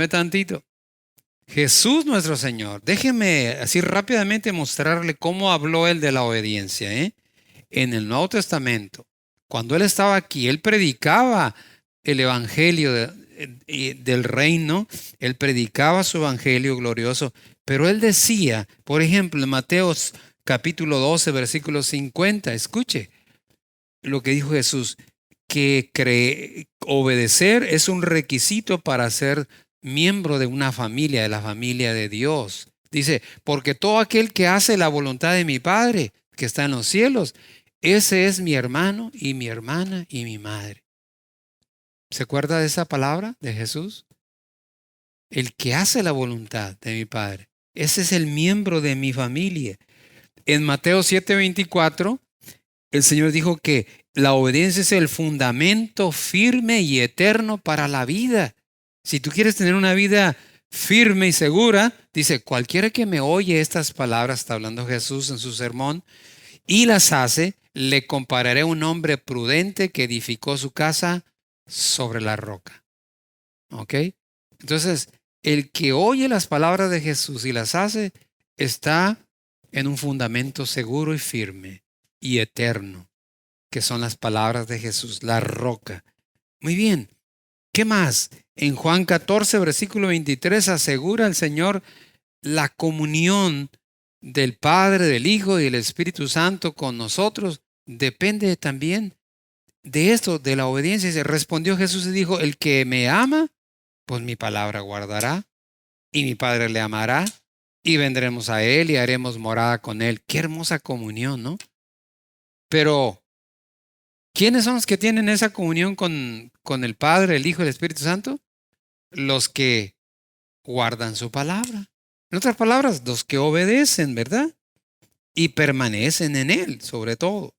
tantito. Jesús nuestro Señor, déjeme así rápidamente mostrarle cómo habló Él de la obediencia. En el Nuevo Testamento, cuando Él estaba aquí, Él predicaba el evangelio del reino, Él predicaba su evangelio glorioso, pero Él decía, por ejemplo, en Mateo capítulo 12, versículo 50, escuche lo que dijo Jesús, que obedecer es un requisito para ser miembro de una familia, de la familia de Dios. Dice, porque todo aquel que hace la voluntad de mi Padre, que está en los cielos, ese es mi hermano y mi hermana y mi madre. ¿Se acuerda de esa palabra de Jesús? El que hace la voluntad de mi Padre. Ese es el miembro de mi familia. En Mateo 7:24, el Señor dijo que la obediencia es el fundamento firme y eterno para la vida. Si tú quieres tener una vida firme y segura, dice, cualquiera que me oye estas palabras, está hablando Jesús en su sermón, y las hace, le compararé a un hombre prudente que edificó su casa sobre la roca. ¿Ok? Entonces, el que oye las palabras de Jesús y las hace, está en un fundamento seguro y firme y eterno, que son las palabras de Jesús, la roca. Muy bien. ¿Qué más? En Juan 14, versículo 23, asegura el Señor la comunión del Padre, del Hijo y del Espíritu Santo con nosotros. Depende también de esto, de la obediencia. Se respondió Jesús y dijo, el que me ama, pues mi palabra guardará, y mi Padre le amará, y vendremos a él y haremos morada con él. Qué hermosa comunión, ¿no? Pero, ¿quiénes son los que tienen esa comunión con el Padre, el Hijo y el Espíritu Santo? Los que guardan su palabra. En otras palabras, los que obedecen, ¿verdad? Y permanecen en él, sobre todo.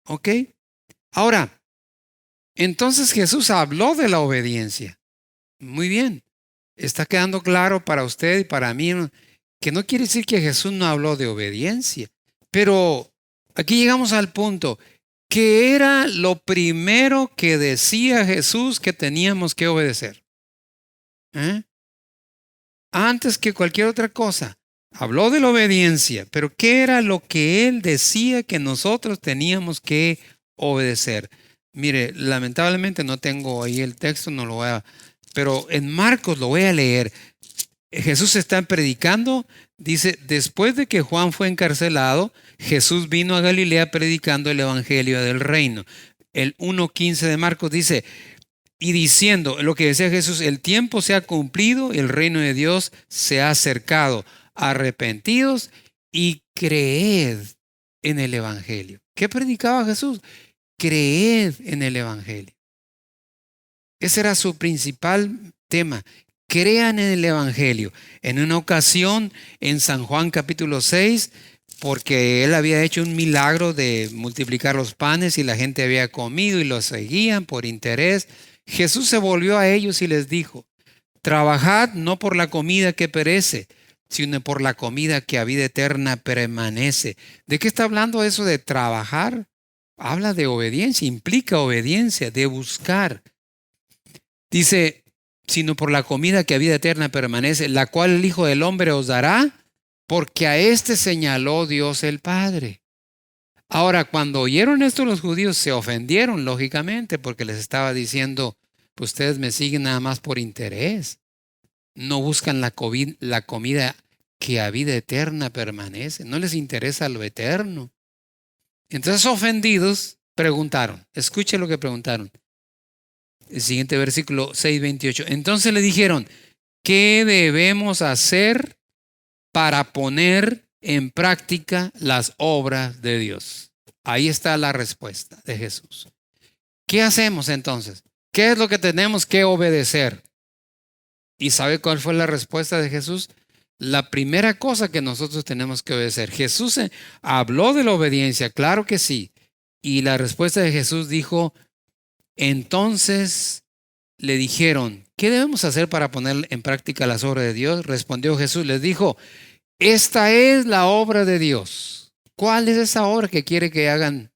¿Ok? Ahora, entonces Jesús habló de la obediencia. Muy bien. Está quedando claro para usted y para mí que no quiere decir que Jesús no habló de obediencia. Pero aquí llegamos al punto. ¿Qué era lo primero que decía Jesús que teníamos que obedecer? Antes que cualquier otra cosa, habló de la obediencia, pero ¿qué era lo que él decía que nosotros teníamos que obedecer? Mire, lamentablemente no tengo ahí el texto, no lo voy a, pero en Marcos lo voy a leer. Jesús está predicando, dice, después de que Juan fue encarcelado, Jesús vino a Galilea predicando el evangelio del reino. El 1:15 de Marcos dice, y diciendo lo que decía Jesús, el tiempo se ha cumplido, el reino de Dios se ha acercado. Arrepentidos y creed en el evangelio. ¿Qué predicaba Jesús? Creed en el evangelio. Ese era su principal tema. Crean en el evangelio. En una ocasión, en San Juan capítulo 6, porque él había hecho un milagro de multiplicar los panes y la gente había comido y los seguían por interés, Jesús se volvió a ellos y les dijo, trabajad no por la comida que perece, sino por la comida que a vida eterna permanece. ¿De qué está hablando eso de trabajar? Habla de obediencia, implica obediencia, de buscar. Dice, sino por la comida que a vida eterna permanece, la cual el Hijo del Hombre os dará, porque a éste señaló Dios el Padre. Ahora, cuando oyeron esto los judíos se ofendieron, lógicamente, porque les estaba diciendo, pues ustedes me siguen nada más por interés. No buscan la comida que a vida eterna permanece. No les interesa lo eterno. Entonces, ofendidos, preguntaron. Escuche lo que preguntaron. El siguiente versículo 6:28. Entonces le dijeron, ¿qué debemos hacer para poner en práctica las obras de Dios? Ahí está la respuesta de Jesús. ¿Qué hacemos entonces? ¿Qué es lo que tenemos que obedecer? ¿Y sabe cuál fue la respuesta de Jesús? La primera cosa que nosotros tenemos que obedecer. Jesús habló de la obediencia, claro que sí. Y la respuesta de Jesús dijo, entonces le dijeron, ¿qué debemos hacer para poner en práctica las obras de Dios? Respondió Jesús, les dijo, esta es la obra de Dios. ¿Cuál es esa obra que quiere que hagan?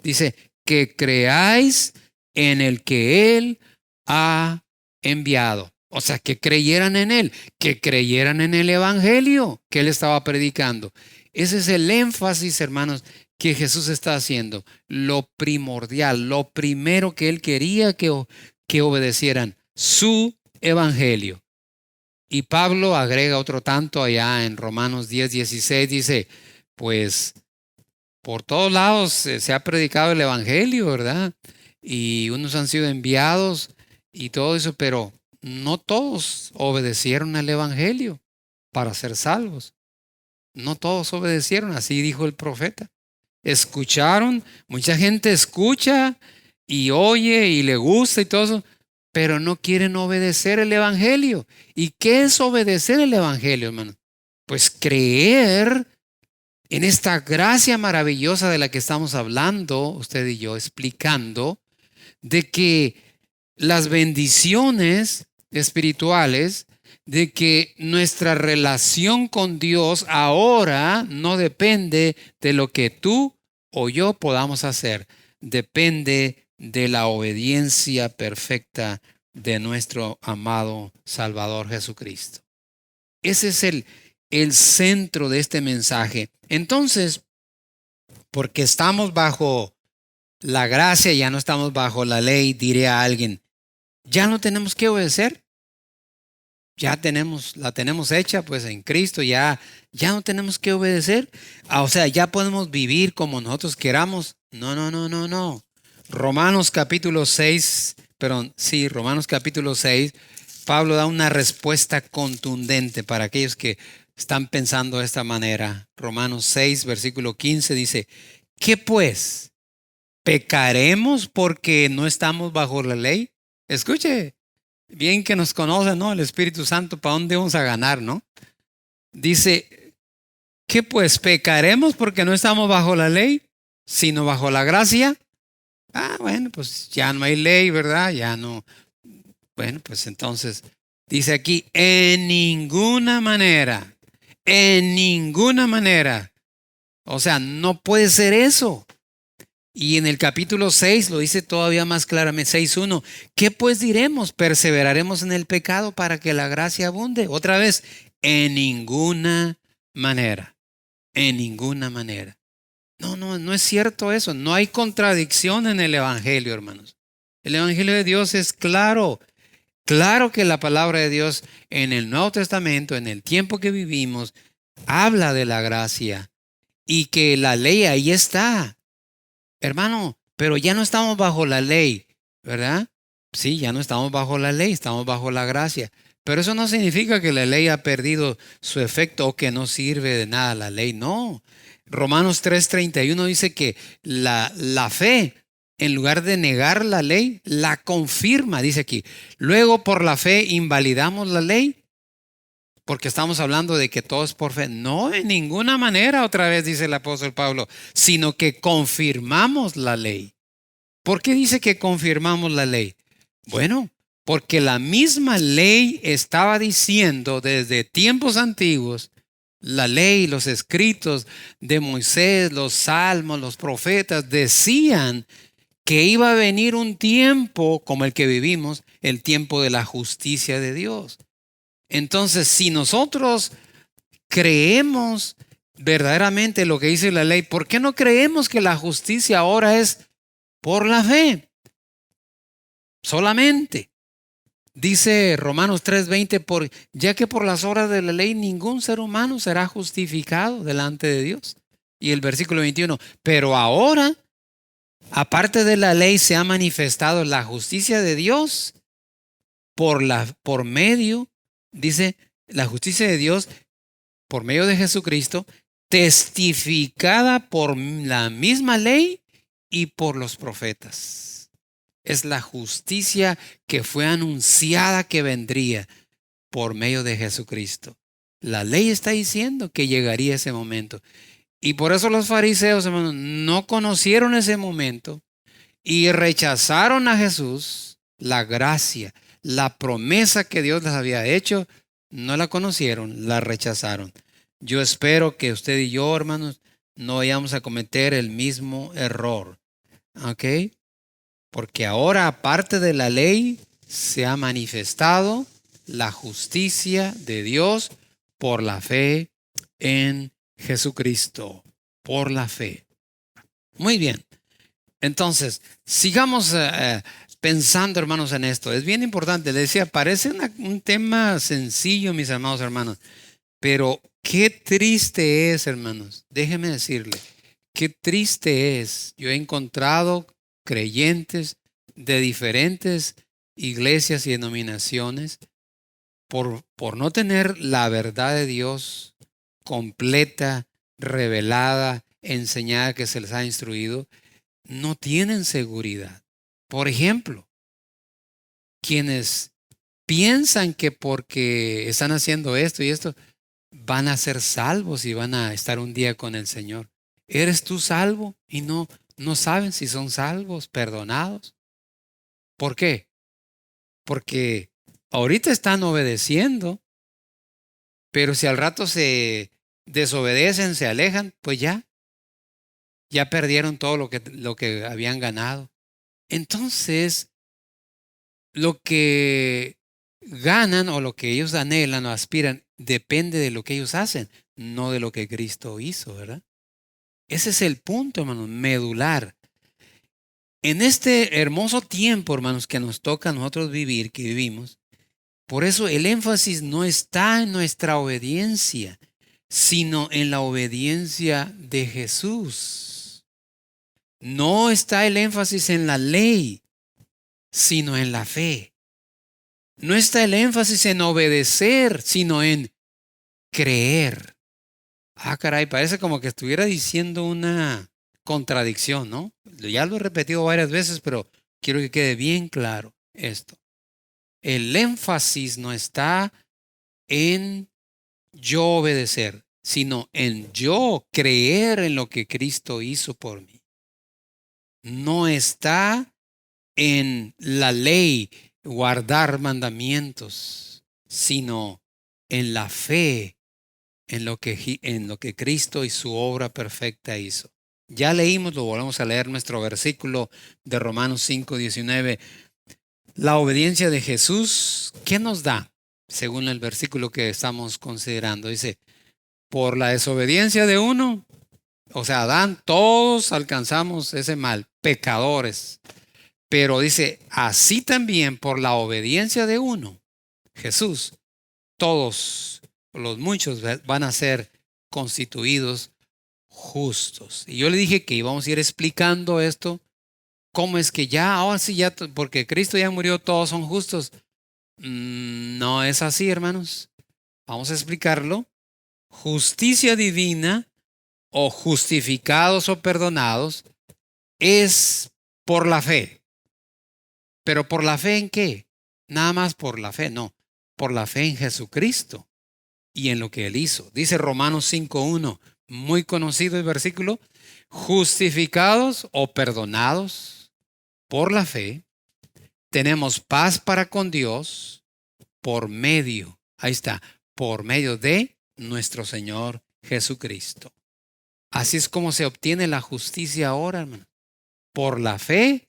Dice, que creáis en el que Él ha enviado. O sea, que creyeran en Él, que creyeran en el evangelio que Él estaba predicando. Ese es el énfasis, hermanos, que Jesús está haciendo. Lo primordial, lo primero que Él quería que obedecieran, su evangelio. Y Pablo agrega otro tanto allá en Romanos 10:16, dice, pues por todos lados se ha predicado el evangelio, ¿verdad? Y unos han sido enviados y todo eso, pero no todos obedecieron al evangelio para ser salvos. No todos obedecieron, así dijo el profeta. Escucharon, mucha gente escucha y oye y le gusta y todo eso, pero no quieren obedecer el evangelio. ¿Y qué es obedecer el evangelio, hermano? pues creer en esta gracia maravillosa de la que estamos hablando, usted y yo, explicando, de que las bendiciones espirituales, de que nuestra relación con Dios ahora no depende de lo que tú o yo podamos hacer, depende de la obediencia perfecta de nuestro amado Salvador Jesucristo. Ese es el centro de este mensaje. Entonces, porque estamos bajo la gracia, ya no estamos bajo la ley, diré a alguien, ya no tenemos que obedecer. Ya la tenemos hecha pues en Cristo, ya no tenemos que obedecer. O sea, ya podemos vivir como nosotros queramos. No. Romanos capítulo 6, Pablo da una respuesta contundente para aquellos que están pensando de esta manera. Romanos 6, versículo 15 dice, ¿qué pues? ¿Pecaremos porque no estamos bajo la ley? Escuche. Bien que nos conoce, ¿no? El Espíritu Santo, ¿para dónde vamos a ganar, no? Dice, ¿qué pues? ¿Pecaremos porque no estamos bajo la ley, sino bajo la gracia? Bueno, pues ya no hay ley, ¿verdad? Ya no. Bueno, pues entonces, dice aquí, en ninguna manera. O sea, no puede ser eso. Y en el capítulo 6 lo dice todavía más claramente, 6:1. ¿Qué pues diremos? ¿Perseveraremos en el pecado para que la gracia abunde? Otra vez, en ninguna manera. No es cierto eso. No hay contradicción en el Evangelio, hermanos. El Evangelio de Dios es claro. Claro que la palabra de Dios en el Nuevo Testamento, en el tiempo que vivimos, habla de la gracia y que la ley ahí está. Hermano, pero ya no estamos bajo la ley, ¿verdad? Sí, ya no estamos bajo la ley, estamos bajo la gracia. Pero eso no significa que la ley ha perdido su efecto o que no sirve de nada la ley, no. Romanos 3:31 dice que la fe, en lugar de negar la ley, la confirma, dice aquí. Luego por la fe invalidamos la ley. Porque estamos hablando de que todo es por fe. No, en ninguna manera, otra vez dice el apóstol Pablo, sino que confirmamos la ley. ¿Por qué dice que confirmamos la ley? Bueno, porque la misma ley estaba diciendo desde tiempos antiguos, la ley, los escritos de Moisés, los salmos, los profetas, decían que iba a venir un tiempo como el que vivimos, el tiempo de la justicia de Dios. Entonces, si nosotros creemos verdaderamente lo que dice la ley, ¿por qué no creemos que la justicia ahora es por la fe? Solamente. Dice Romanos 3:20, ya que por las obras de la ley ningún ser humano será justificado delante de Dios. Y el versículo 21, pero ahora, aparte de la ley, se ha manifestado la justicia de Dios por medio. Dice, la justicia de Dios por medio de Jesucristo, testificada por la misma ley y por los profetas. Es la justicia que fue anunciada que vendría por medio de Jesucristo. La ley está diciendo que llegaría ese momento. Y por eso los fariseos, hermanos, no conocieron ese momento y rechazaron a Jesús, la gracia, la promesa que Dios les había hecho, no la conocieron, la rechazaron. Yo espero que usted y yo, hermanos, no vayamos a cometer el mismo error. ¿Ok? Porque ahora, aparte de la ley, se ha manifestado la justicia de Dios por la fe en Jesucristo. Por la fe. Muy bien. Entonces, sigamos pensando, hermanos, en esto. Es bien importante. Les decía, parece un tema sencillo, mis amados hermanos, pero qué triste es, hermanos. Déjenme decirle, qué triste es. Yo he encontrado creyentes de diferentes iglesias y denominaciones por no tener la verdad de Dios completa, revelada, enseñada, que se les ha instruido, no tienen seguridad. Por ejemplo, quienes piensan que porque están haciendo esto y esto, van a ser salvos y van a estar un día con el Señor. ¿Eres tú salvo? Y no saben si son salvos, perdonados. ¿Por qué? Porque ahorita están obedeciendo, pero si al rato se desobedecen, se alejan, pues ya perdieron todo lo que habían ganado. Entonces, lo que ganan o lo que ellos anhelan o aspiran depende de lo que ellos hacen, no de lo que Cristo hizo, ¿verdad? Ese es el punto, hermanos, medular. En este hermoso tiempo, hermanos, que nos toca a nosotros vivir, que vivimos, por eso el énfasis no está en nuestra obediencia, sino en la obediencia de Jesús. No está el énfasis en la ley, sino en la fe. No está el énfasis en obedecer, sino en creer. Ah, caray, parece como que estuviera diciendo una contradicción, ¿no? Ya lo he repetido varias veces, pero quiero que quede bien claro esto. El énfasis no está en yo obedecer, sino en yo creer en lo que Cristo hizo por mí. No está en la ley, guardar mandamientos, sino en la fe, en lo que Cristo y su obra perfecta hizo. Ya leímos, lo volvemos a leer, nuestro versículo de Romanos 5:19. La obediencia de Jesús, ¿qué nos da? Según el versículo que estamos considerando, dice, por la desobediencia de uno, o sea, Adán, todos alcanzamos ese mal, pecadores. Pero dice, así también por la obediencia de uno, Jesús, todos los muchos van a ser constituidos justos. Y yo le dije que íbamos a ir explicando esto, cómo es que ya, ahora sí, ya, porque Cristo ya murió, todos son justos. No es así, hermanos. Vamos a explicarlo. Justicia divina o justificados o perdonados es por la fe. ¿Pero por la fe en qué? Nada más por la fe, no. Por la fe en Jesucristo y en lo que Él hizo. Dice Romanos 5:1, muy conocido el versículo. Justificados o perdonados por la fe, tenemos paz para con Dios por medio, ahí está, por medio de nuestro Señor Jesucristo. Así es como se obtiene la justicia ahora, hermano. Por la fe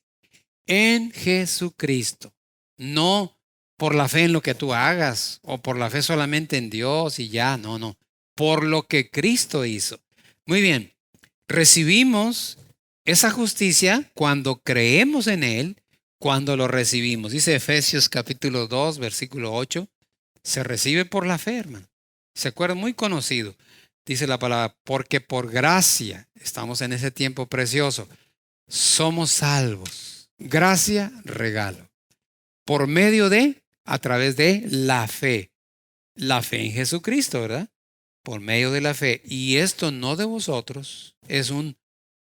en Jesucristo. No por la fe en lo que tú hagas o por la fe solamente en Dios y ya, no. Por lo que Cristo hizo. Muy bien, recibimos esa justicia cuando creemos en Él, cuando lo recibimos. Dice Efesios capítulo 2, versículo 8. Se recibe por la fe, hermano. ¿Se acuerdan? Muy conocido. Dice la palabra, porque por gracia, estamos en ese tiempo precioso, somos salvos. Gracia, regalo. Por medio de, a través de la fe. La fe en Jesucristo, ¿verdad? Por medio de la fe. Y esto no de vosotros, es un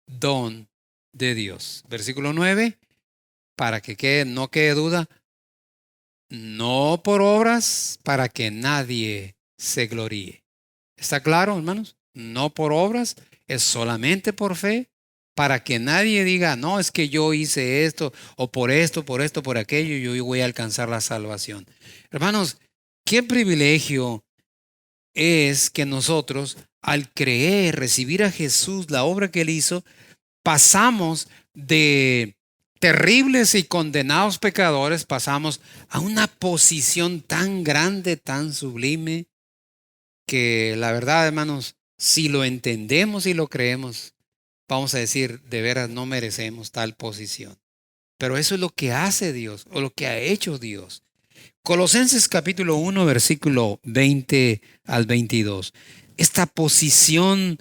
don de Dios. Versículo 9, para que no quede duda, no por obras, para que nadie se gloríe. ¿Está claro, hermanos? No por obras, es solamente por fe, para que nadie diga, no, es que yo hice esto, o por esto, por aquello, yo voy a alcanzar la salvación. Hermanos, qué privilegio es que nosotros, al creer, recibir a Jesús, la obra que Él hizo, pasamos de terribles y condenados pecadores, pasamos a una posición tan grande, tan sublime, que la verdad, hermanos, si lo entendemos y lo creemos, vamos a decir, de veras no merecemos tal posición. Pero eso es lo que hace Dios, o lo que ha hecho Dios. Colosenses capítulo 1, versículo 20 al 22. Esta posición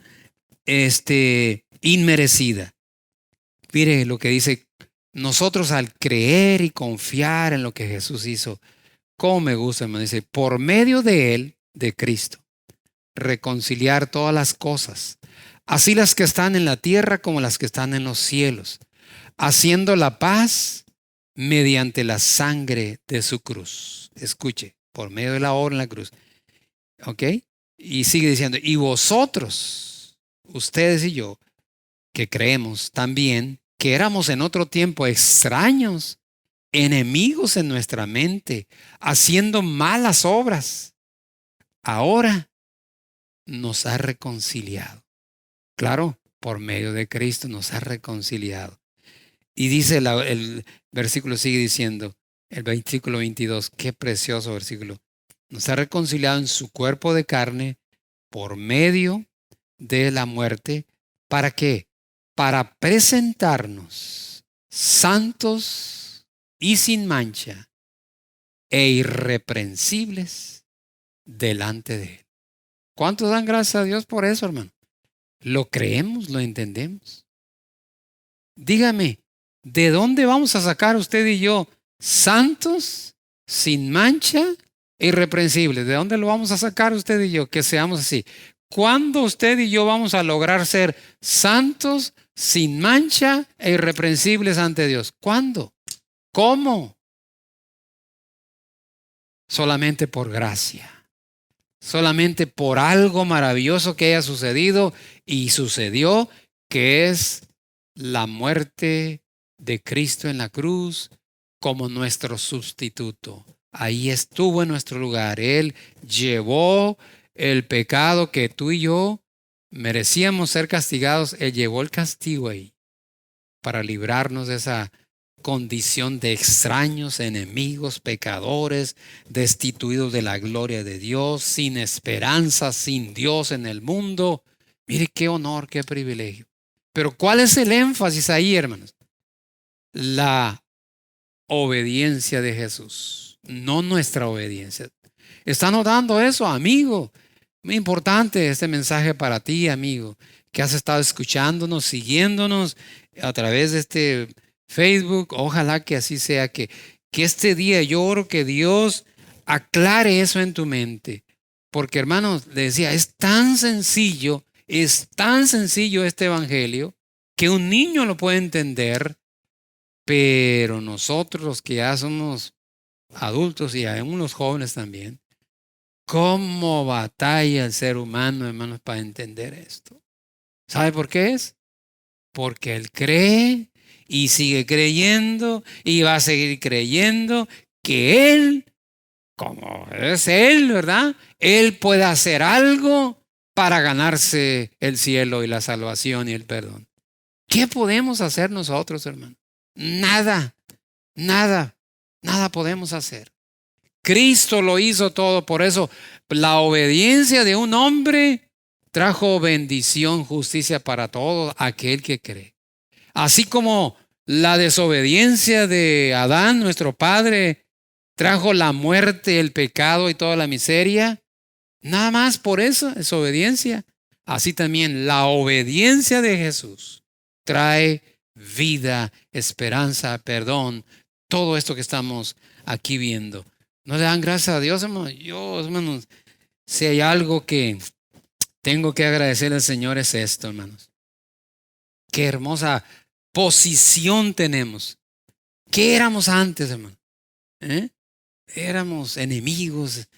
inmerecida. Mire lo que dice, nosotros al creer y confiar en lo que Jesús hizo, cómo me gusta, hermano, dice, por medio de Él, de Cristo, reconciliar todas las cosas, así las que están en la tierra como las que están en los cielos, haciendo la paz mediante la sangre de su cruz. Escuche, por medio de la obra en la cruz. ¿Ok? Y sigue diciendo, y vosotros, ustedes y yo, que creemos también que éramos en otro tiempo extraños, enemigos en nuestra mente, haciendo malas obras, ahora nos ha reconciliado. Claro, por medio de Cristo nos ha reconciliado. Y dice el versículo, sigue diciendo, el versículo 22, qué precioso versículo. Nos ha reconciliado en su cuerpo de carne por medio de la muerte. ¿Para qué? Para presentarnos santos y sin mancha e irreprensibles delante de Él. ¿Cuántos dan gracias a Dios por eso, hermano? ¿Lo creemos? ¿Lo entendemos? Dígame, ¿de dónde vamos a sacar usted y yo santos, sin mancha e irreprensibles? ¿De dónde lo vamos a sacar usted y yo que seamos así? ¿Cuándo usted y yo vamos a lograr ser santos, sin mancha e irreprensibles ante Dios? ¿Cuándo? ¿Cómo? Solamente por gracia. Solamente por algo maravilloso que haya sucedido y sucedió, que es la muerte de Cristo en la cruz como nuestro sustituto. Ahí estuvo en nuestro lugar. Él llevó el pecado que tú y yo merecíamos ser castigados. Él llevó el castigo ahí para librarnos de esa condición de extraños, enemigos, pecadores, destituidos de la gloria de Dios, sin esperanza, sin Dios en el mundo. Mire qué honor, qué privilegio. Pero ¿cuál es el énfasis ahí, hermanos? La obediencia de Jesús, no nuestra obediencia. ¿Está notando eso, amigo? Muy importante este mensaje para ti, amigo, que has estado escuchándonos, siguiéndonos a través de este Facebook. Ojalá que así sea, que este día yo oro que Dios aclare eso en tu mente. Porque, hermanos, le decía, es tan sencillo este evangelio que un niño lo puede entender, pero nosotros los que ya somos adultos y aún los jóvenes también, ¿cómo batalla el ser humano, hermanos, para entender esto? ¿Sabe por qué es? Porque él cree y sigue creyendo y va a seguir creyendo que él, como es él, ¿verdad? Él puede hacer algo para ganarse el cielo y la salvación y el perdón. ¿Qué podemos hacer nosotros, hermano? Nada podemos hacer. Cristo lo hizo todo. Por eso la obediencia de un hombre trajo bendición, justicia para todo aquel que cree. Así como la desobediencia de Adán, nuestro padre, trajo la muerte, el pecado y toda la miseria, nada más por eso, desobediencia. Así también la obediencia de Jesús trae vida, esperanza, perdón, todo esto que estamos aquí viendo. ¿No le dan gracias a Dios, hermano? Yo, hermanos, si hay algo que tengo que agradecer al Señor es esto, hermanos. Qué hermosa posición tenemos. ¿Qué éramos antes, hermano? Éramos enemigos,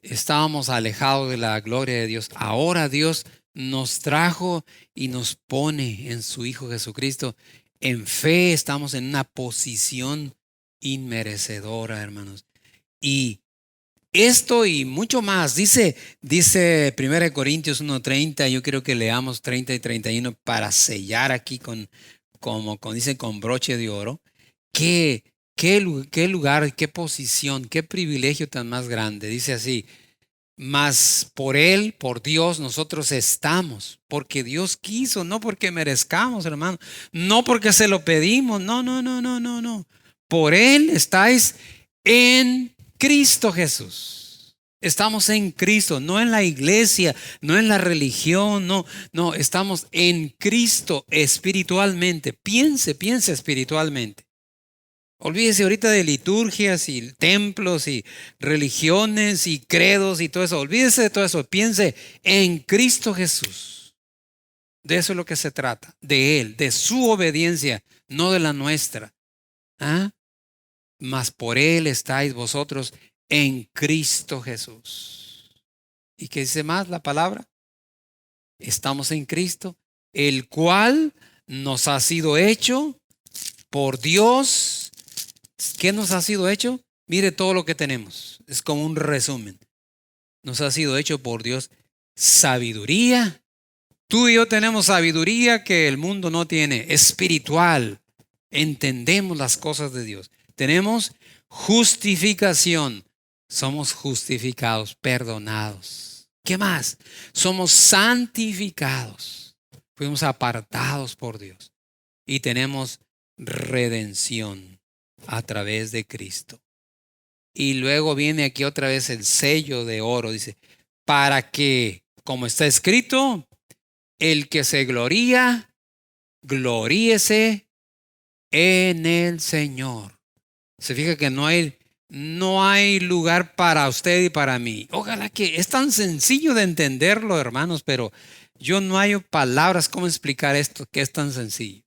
estábamos alejados de la gloria de Dios. Ahora Dios nos trajo y nos pone en su Hijo Jesucristo. En fe estamos en una posición inmerecedora, hermanos. Y esto y mucho más, dice 1 Corintios 1:30, yo quiero que leamos 30 y 31 para sellar aquí como dicen, con broche de oro. ¿Qué lugar, qué posición, qué privilegio tan más grande? Dice así: mas por Él, por Dios, nosotros estamos, porque Dios quiso, no porque merezcamos, hermano, no porque se lo pedimos, no. Por Él estáis en Cristo Jesús. Estamos en Cristo, no en la iglesia, no en la religión, no, estamos en Cristo espiritualmente. Piense espiritualmente. Olvídese ahorita de liturgias y templos y religiones y credos y todo eso. Olvídese de todo eso. Piense en Cristo Jesús. De eso es lo que se trata. De Él, de su obediencia, no de la nuestra. Mas por Él estáis vosotros en Cristo Jesús. ¿Y qué dice más la palabra? Estamos en Cristo, el cual nos ha sido hecho por Dios. ¿Qué nos ha sido hecho? Mire todo lo que tenemos. Es como un resumen. Nos ha sido hecho por Dios sabiduría. Tú y yo tenemos sabiduría que el mundo no tiene, espiritual. Entendemos las cosas de Dios. Tenemos justificación. Somos justificados, perdonados. ¿Qué más? Somos santificados. Fuimos apartados por Dios. Y tenemos redención a través de Cristo. Y luego viene aquí otra vez el sello de oro. Dice, para que, como está escrito, el que se gloría, gloríese en el Señor. Se fija que no hay lugar para usted y para mí. Ojalá que es tan sencillo de entenderlo, hermanos, pero yo no hay palabras cómo explicar esto que es tan sencillo.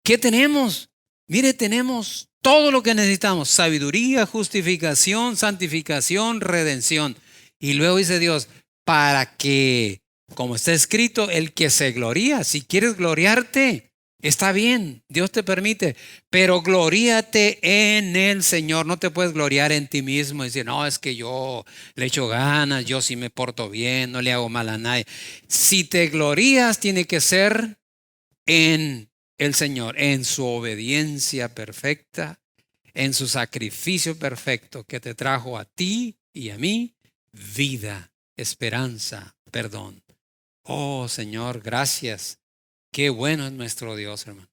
¿Qué tenemos? Mire, tenemos todo lo que necesitamos: sabiduría, justificación, santificación, redención. Y luego dice Dios, para que, como está escrito, el que se gloría, si quieres gloriarte, está bien, Dios te permite, pero gloríate en el Señor. No te puedes gloriar en ti mismo y decir, no, es que yo le echo ganas, yo sí me porto bien, no le hago mal a nadie. Si te glorías, tiene que ser en el Señor, en su obediencia perfecta, en su sacrificio perfecto que te trajo a ti y a mí vida, esperanza, perdón. Oh Señor, gracias. Qué bueno es nuestro Dios, hermano.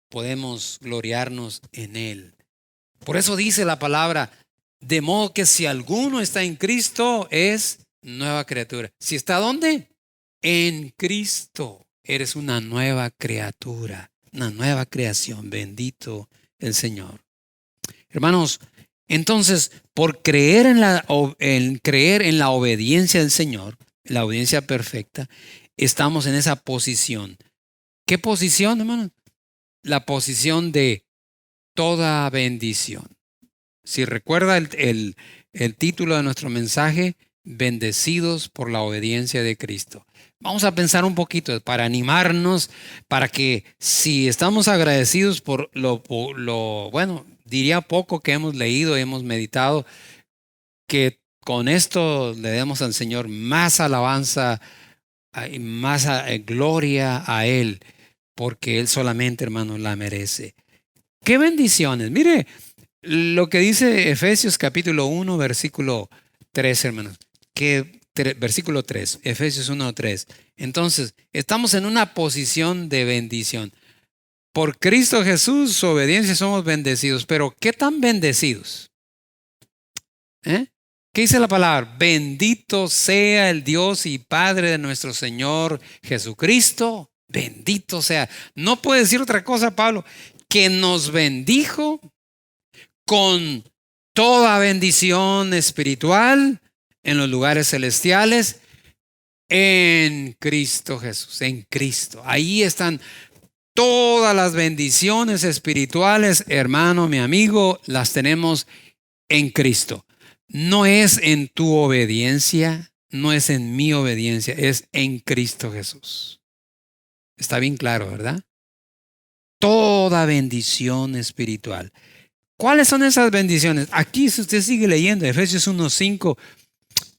Podemos gloriarnos en Él. Por eso dice la palabra, de modo que si alguno está en Cristo, es nueva criatura. ¿Si está dónde? En Cristo. Eres una nueva criatura, una nueva creación. Bendito el Señor. Hermanos, entonces, por creer creer en la obediencia del Señor, la obediencia perfecta, estamos en esa posición. ¿Qué posición, hermano? La posición de toda bendición. Si recuerda el título de nuestro mensaje, bendecidos por la obediencia de Cristo. Vamos a pensar un poquito para animarnos, para que si estamos agradecidos por lo bueno, diría poco que hemos leído y hemos meditado, que con esto le demos al Señor más alabanza y más gloria a Él, porque Él solamente, hermano, la merece. ¡Qué bendiciones! Mire lo que dice Efesios capítulo 1, versículo 3, hermanos. Versículo 3, Efesios 1, 3. Entonces, estamos en una posición de bendición. Por Cristo Jesús, su obediencia, somos bendecidos. Pero, ¿qué tan bendecidos? ¿Qué dice la palabra? Bendito sea el Dios y Padre de nuestro Señor Jesucristo. Bendito sea. No puede decir otra cosa, Pablo, que nos bendijo con toda bendición espiritual en los lugares celestiales en Cristo Jesús, en Cristo. Ahí están todas las bendiciones espirituales, hermano, mi amigo, las tenemos en Cristo. No es en tu obediencia, no es en mi obediencia, es en Cristo Jesús. Está bien claro, ¿verdad? Toda bendición espiritual. ¿Cuáles son esas bendiciones? Aquí, si usted sigue leyendo Efesios 1:5,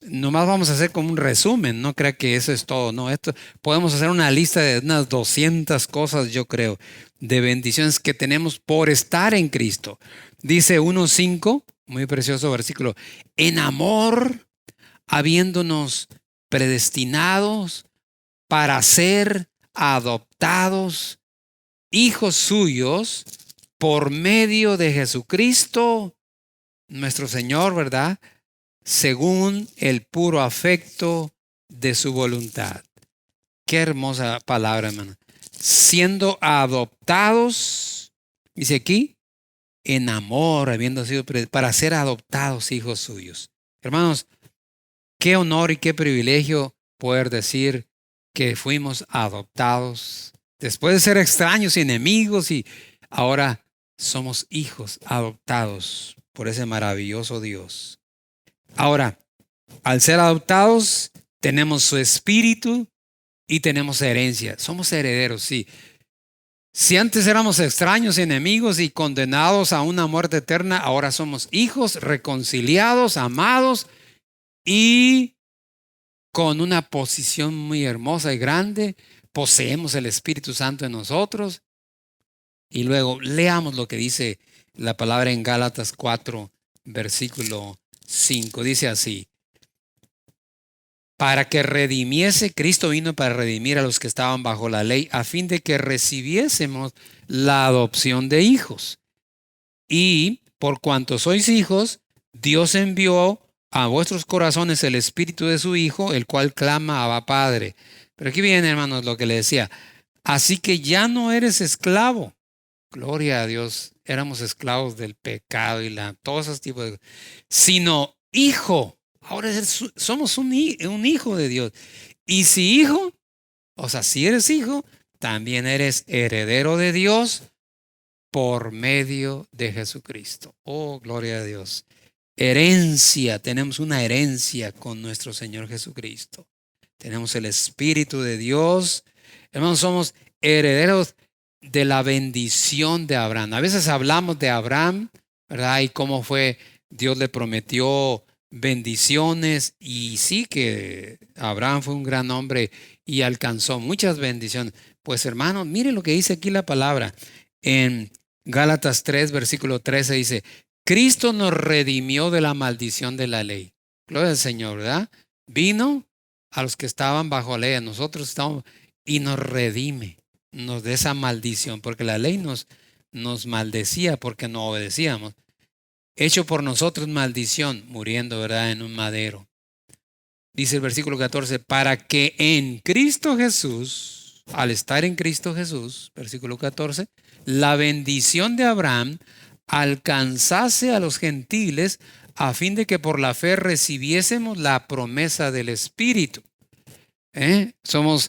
nomás vamos a hacer como un resumen, no crea que eso es todo, no, esto podemos hacer una lista de unas 200 cosas, yo creo, de bendiciones que tenemos por estar en Cristo. Dice 1:5, muy precioso versículo, en amor, habiéndonos predestinados para ser adoptados hijos suyos por medio de Jesucristo, nuestro Señor, ¿verdad? Según el puro afecto de su voluntad. Qué hermosa palabra, hermano. Siendo adoptados, dice aquí, en amor, habiendo sido para ser adoptados hijos suyos. Hermanos, qué honor y qué privilegio poder decir que fuimos adoptados después de ser extraños y enemigos, y ahora somos hijos adoptados por ese maravilloso Dios. Ahora, Al ser adoptados, tenemos su espíritu y tenemos herencia. Somos herederos, sí. Si antes éramos extraños, enemigos y condenados a una muerte eterna, ahora somos hijos reconciliados, amados y con una posición muy hermosa y grande. Poseemos el Espíritu Santo en nosotros. Y luego leamos lo que dice la palabra en Gálatas 4, versículo 5. Dice así: para que redimiese, Cristo vino para redimir a los que estaban bajo la ley, a fin de que recibiésemos la adopción de hijos. Y por cuanto sois hijos, Dios envió a vuestros corazones el espíritu de su Hijo, el cual clama: Abba, Padre. Pero aquí viene, hermanos, lo que le decía. Así que ya no eres esclavo. Gloria a Dios. Éramos esclavos del pecado y todos esos tipos de cosas. Sino hijo. Ahora somos un hijo de Dios. Y si hijo, o sea, si eres hijo, también eres heredero de Dios por medio de Jesucristo. Oh, gloria a Dios. Herencia, tenemos una herencia con nuestro Señor Jesucristo. Tenemos el Espíritu de Dios. Hermanos, somos herederos de la bendición de Abraham. A veces hablamos de Abraham, ¿verdad? Y cómo fue, Dios le prometió bendiciones, y sí que Abraham fue un gran hombre y alcanzó muchas bendiciones. Pues hermanos, miren lo que dice aquí la palabra en Gálatas 3, versículo 13, dice: Cristo nos redimió de la maldición de la ley. Gloria al Señor, ¿verdad? Vino a los que estaban bajo la ley, a nosotros estamos, y nos redime de esa maldición, porque la ley nos maldecía porque no obedecíamos. Hecho por nosotros maldición, muriendo, ¿verdad?, en un madero. Dice el versículo 14: para que en Cristo Jesús, al estar en Cristo Jesús, versículo 14, la bendición de Abraham alcanzase a los gentiles, a fin de que por la fe recibiésemos la promesa del Espíritu. Somos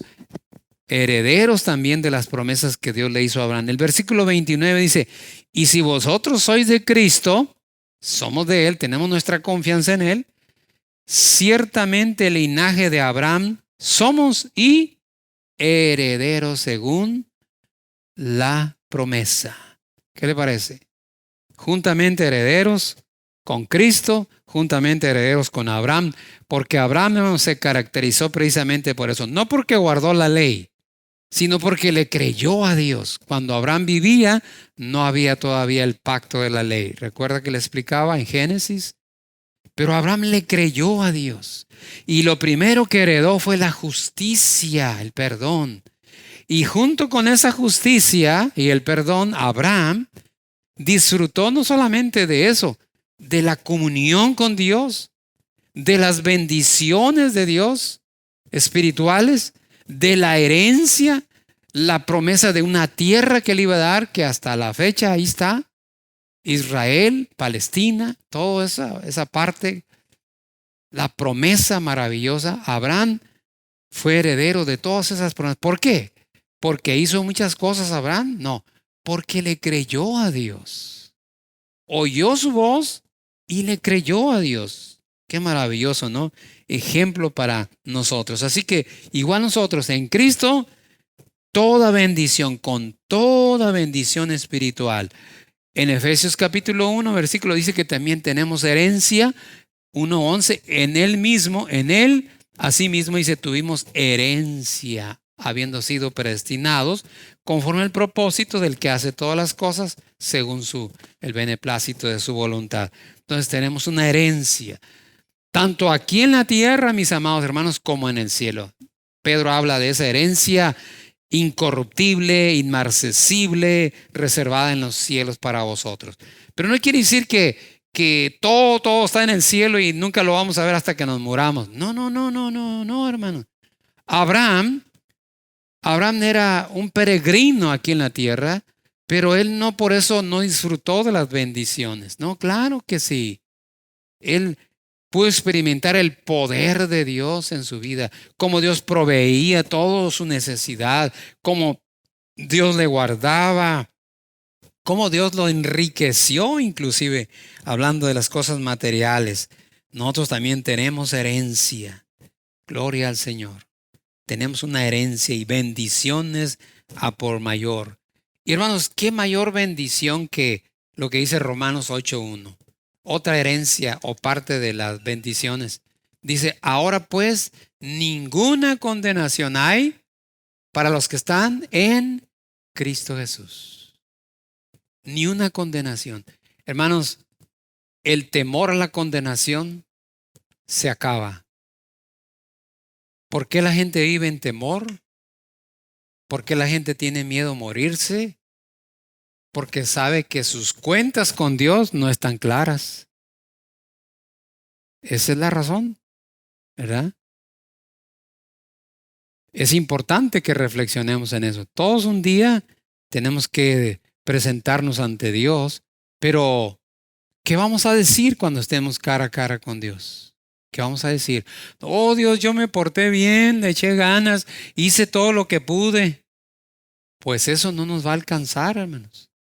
herederos también de las promesas que Dios le hizo a Abraham. El versículo 29 dice: y si vosotros sois de Cristo, somos de Él, tenemos nuestra confianza en Él, ciertamente el linaje de Abraham somos y herederos según la promesa. ¿Qué le parece? Juntamente herederos con Cristo, juntamente herederos con Abraham, porque Abraham se caracterizó precisamente por eso, no porque guardó la ley, sino porque le creyó a Dios. Cuando Abraham vivía, no había todavía el pacto de la ley. ¿Recuerda que le explicaba en Génesis? Pero Abraham le creyó a Dios. Y lo primero que heredó fue la justicia, el perdón. Y junto con esa justicia y el perdón, Abraham disfrutó no solamente de eso, de la comunión con Dios, de las bendiciones de Dios espirituales, de la herencia, la promesa de una tierra que le iba a dar, que hasta la fecha ahí está, Israel, Palestina, toda esa parte, la promesa maravillosa. Abraham fue heredero de todas esas promesas. ¿Por qué? ¿Porque hizo muchas cosas Abraham? No, porque le creyó a Dios. Oyó su voz y le creyó a Dios. Qué maravilloso, ¿no? Ejemplo para nosotros. Así que igual nosotros en Cristo, toda bendición, con toda bendición espiritual. En Efesios capítulo 1, versículo dice que también tenemos herencia. 1:11, en Él mismo, en Él, asimismo dice, tuvimos herencia, habiendo sido predestinados conforme al propósito del que hace todas las cosas según el beneplácito de su voluntad. Entonces tenemos una herencia, tanto aquí en la tierra, mis amados hermanos, como en el cielo. Pedro habla de esa herencia incorruptible, inmarcesible, reservada en los cielos para vosotros. Pero no quiere decir que todo está en el cielo y nunca lo vamos a ver hasta que nos muramos. No, hermano. Abraham era un peregrino aquí en la tierra, pero él no por eso no disfrutó de las bendiciones. No, claro que sí. Él pudo experimentar el poder de Dios en su vida, cómo Dios proveía toda su necesidad, cómo Dios le guardaba, cómo Dios lo enriqueció, inclusive hablando de las cosas materiales. nosotros también tenemos herencia. Gloria al Señor. Tenemos una herencia y bendiciones a por mayor. Y hermanos, ¿qué mayor bendición que lo que dice Romanos 8:1? Otra herencia o parte de las bendiciones. Dice, ahora pues ninguna condenación hay para los que están en Cristo Jesús. Ni una condenación. Hermanos, el temor a la condenación se acaba. ¿Por qué la gente vive en temor? ¿Por qué la gente tiene miedo a morirse? Porque sabe que sus cuentas con Dios no están claras. Esa es la razón, ¿verdad? Es importante que reflexionemos en eso. Todos un día tenemos que presentarnos ante Dios, pero ¿qué vamos a decir cuando estemos cara a cara con Dios? ¿Qué vamos a decir? Oh Dios, yo me porté bien, le eché ganas, hice todo lo que pude. Pues eso no nos va a alcanzar, hermanos.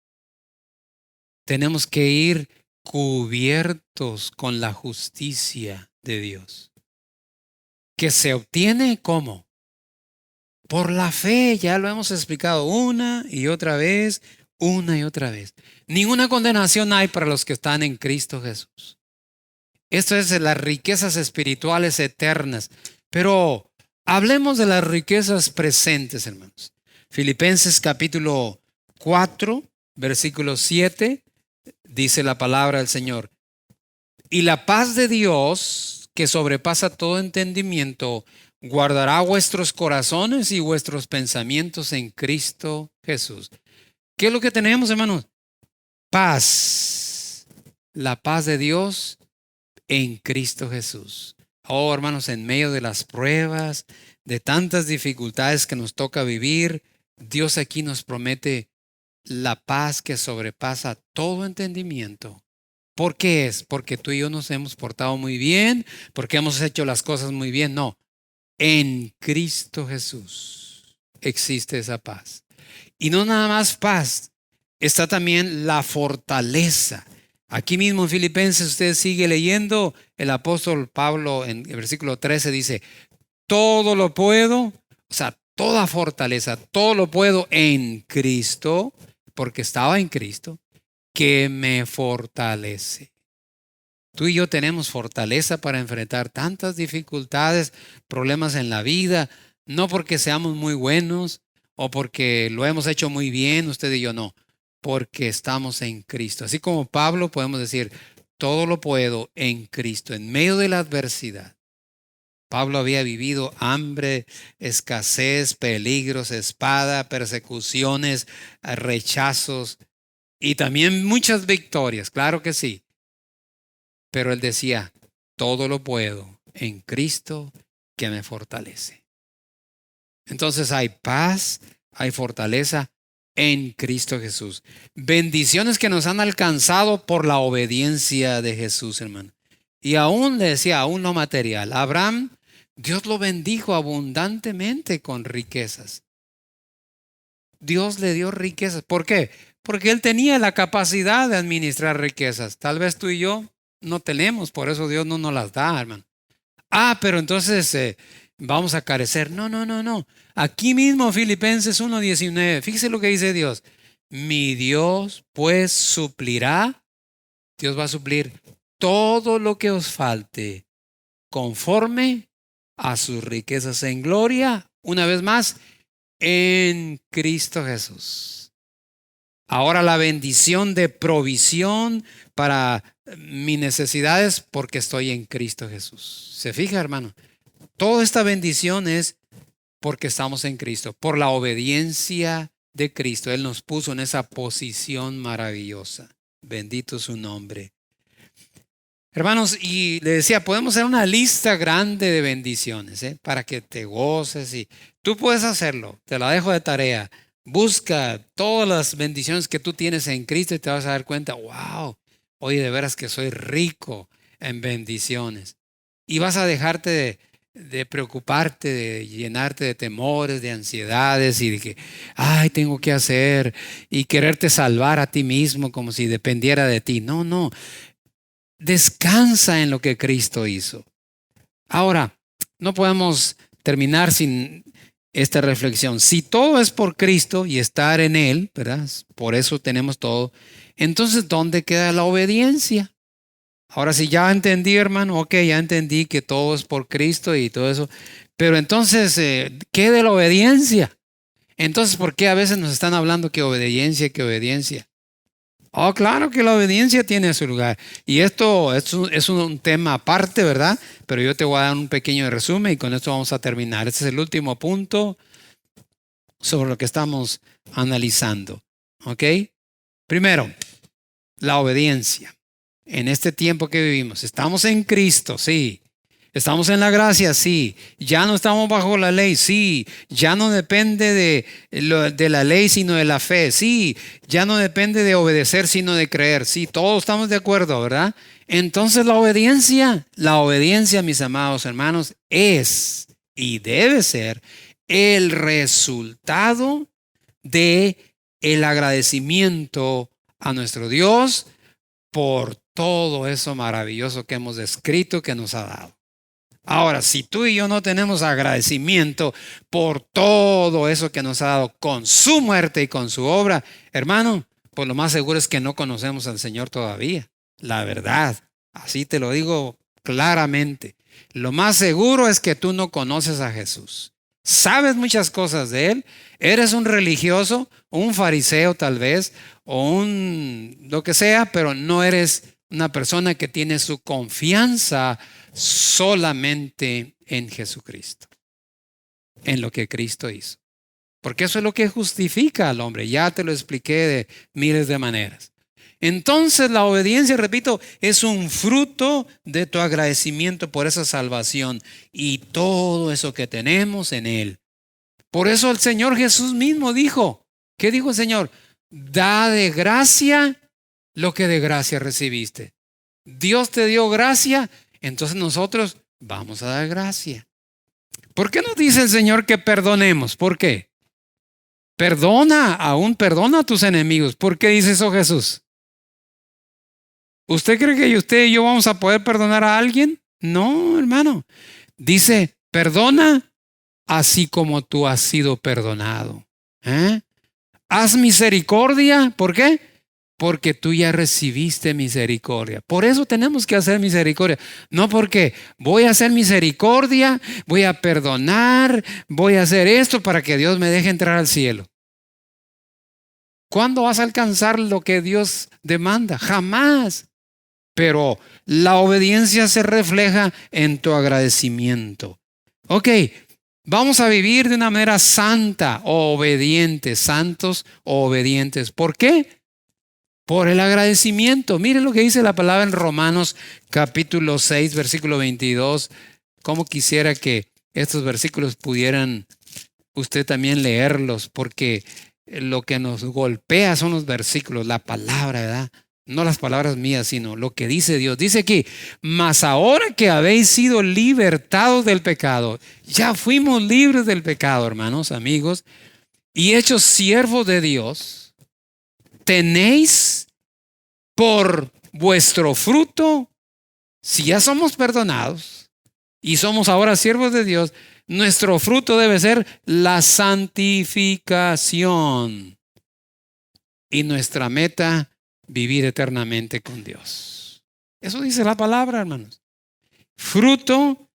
Tenemos que ir cubiertos con la justicia de Dios. ¿Que se obtiene cómo? Por la fe, ya lo hemos explicado una y otra vez, una y otra vez. Ninguna condenación hay para los que están en Cristo Jesús. Esto es de las riquezas espirituales eternas. Pero hablemos de las riquezas presentes, hermanos. Filipenses capítulo 4, versículo 7, dice la palabra del Señor. Y la paz de Dios, que sobrepasa todo entendimiento, guardará vuestros corazones y vuestros pensamientos en Cristo Jesús. ¿Qué es lo que tenemos, hermanos? Paz. La paz de Dios en Cristo Jesús. Oh, hermanos, en medio de las pruebas, de tantas dificultades que nos toca vivir, Dios aquí nos promete la paz que sobrepasa todo entendimiento. ¿Por qué es? Porque tú y yo nos hemos portado muy bien, porque hemos hecho las cosas muy bien. No, en Cristo Jesús existe esa paz. Y no nada más paz, está también la fortaleza. Aquí mismo en Filipenses usted sigue leyendo, el apóstol Pablo en el versículo 13 dice, todo lo puedo, o sea, toda fortaleza, todo lo puedo en Cristo, porque estaba en Cristo, que me fortalece. Tú y yo tenemos fortaleza para enfrentar tantas dificultades, problemas en la vida, no porque seamos muy buenos o porque lo hemos hecho muy bien, usted y yo no, porque estamos en Cristo. Así como Pablo podemos decir, todo lo puedo en Cristo, en medio de la adversidad. Pablo había vivido hambre, escasez, peligros, espada, persecuciones, rechazos y también muchas victorias, claro que sí. Pero él decía, todo lo puedo en Cristo que me fortalece. Entonces hay paz, hay fortaleza en Cristo Jesús. Bendiciones que nos han alcanzado por la obediencia de Jesús, hermano. Y aún le decía, aún lo material. Abraham, Dios lo bendijo abundantemente con riquezas. Dios le dio riquezas. ¿Por qué? Porque él tenía la capacidad de administrar riquezas. Tal vez tú y yo no tenemos, por eso Dios no nos las da, hermano. Pero entonces vamos a carecer. No. Aquí mismo Filipenses 1:19, fíjese lo que dice Dios. Mi Dios pues suplirá, Dios va a suplir todo lo que os falte conforme a sus riquezas en gloria, una vez más, en Cristo Jesús. Ahora la bendición de provisión para mis necesidades porque estoy en Cristo Jesús. ¿Se fija, hermano? Toda esta bendición es porque estamos en Cristo, por la obediencia de Cristo. Él nos puso en esa posición maravillosa. Bendito su nombre. Hermanos, y le decía, podemos hacer una lista grande de bendiciones, para que te goces y tú puedes hacerlo. Te la dejo de tarea. Busca todas las bendiciones que tú tienes en Cristo y te vas a dar cuenta, wow, oye, de veras que soy rico en bendiciones. Y vas a dejarte de preocuparte, de llenarte de temores, de ansiedades y de que, tengo que hacer y quererte salvar a ti mismo como si dependiera de ti. No. descansa en lo que Cristo hizo. Ahora, no podemos terminar sin esta reflexión. Si todo es por Cristo y estar en Él, ¿verdad? Por eso tenemos todo. Entonces, ¿dónde queda la obediencia? Ahora, si ya entendí, hermano, ok, ya entendí que todo es por Cristo y todo eso. Pero entonces, ¿qué de la obediencia? Entonces, ¿por qué a veces nos están hablando que obediencia, que obediencia? Oh, claro que la obediencia tiene su lugar. Y esto es un tema aparte, ¿verdad? Pero yo te voy a dar un pequeño resumen y con esto vamos a terminar. Este es el último punto sobre lo que estamos analizando. ¿Ok? Primero, la obediencia. En este tiempo que vivimos, estamos en Cristo, sí. Estamos en la gracia, sí. Ya no estamos bajo la ley, sí. Ya no depende de la ley, sino de la fe, sí. Ya no depende de obedecer, sino de creer, sí. Todos estamos de acuerdo, ¿verdad? Entonces la obediencia, mis amados hermanos, es y debe ser el resultado de el agradecimiento a nuestro Dios por todo eso maravilloso que hemos descrito que nos ha dado. Ahora, si tú y yo no tenemos agradecimiento por todo eso que nos ha dado con su muerte y con su obra, hermano, pues lo más seguro es que no conocemos al Señor todavía. La verdad, así te lo digo claramente. Lo más seguro es que tú no conoces a Jesús. Sabes muchas cosas de Él. Eres un religioso, un fariseo tal vez, o lo que sea, pero no eres una persona que tiene su confianza solamente en Jesucristo, en lo que Cristo hizo. Porque eso es lo que justifica al hombre. Ya te lo expliqué de miles de maneras. Entonces la obediencia, repito, es un fruto de tu agradecimiento por esa salvación y todo eso que tenemos en Él. Por eso el Señor Jesús mismo dijo, ¿qué dijo el Señor? Da de gracia lo que de gracia recibiste. Dios te dio gracia, entonces nosotros vamos a dar gracia. ¿Por qué nos dice el Señor que perdonemos? ¿Por qué? Perdona a tus enemigos. ¿Por qué dice eso Jesús? ¿Usted cree que usted y yo vamos a poder perdonar a alguien? No, hermano. Dice, perdona así como tú has sido perdonado. Haz misericordia. ¿Por qué? Porque tú ya recibiste misericordia. Por eso tenemos que hacer misericordia. No porque voy a hacer misericordia, voy a perdonar, voy a hacer esto para que Dios me deje entrar al cielo. ¿Cuándo vas a alcanzar lo que Dios demanda? Jamás. Pero la obediencia se refleja en tu agradecimiento. Ok, vamos a vivir de una manera santa o obediente, santos o obedientes. ¿Por qué? Por el agradecimiento. Miren lo que dice la palabra en Romanos capítulo 6, versículo 22. Cómo quisiera que estos versículos pudieran usted también leerlos, porque lo que nos golpea son los versículos, la palabra, ¿verdad? No las palabras mías, sino lo que dice Dios. Dice aquí, mas ahora que habéis sido libertados del pecado, ya fuimos libres del pecado, hermanos, amigos, y hechos siervos de Dios, tenéis por vuestro fruto, si ya somos perdonados y somos ahora siervos de Dios, nuestro fruto debe ser la santificación y nuestra meta, vivir eternamente con Dios. Eso dice la palabra, hermanos. Fruto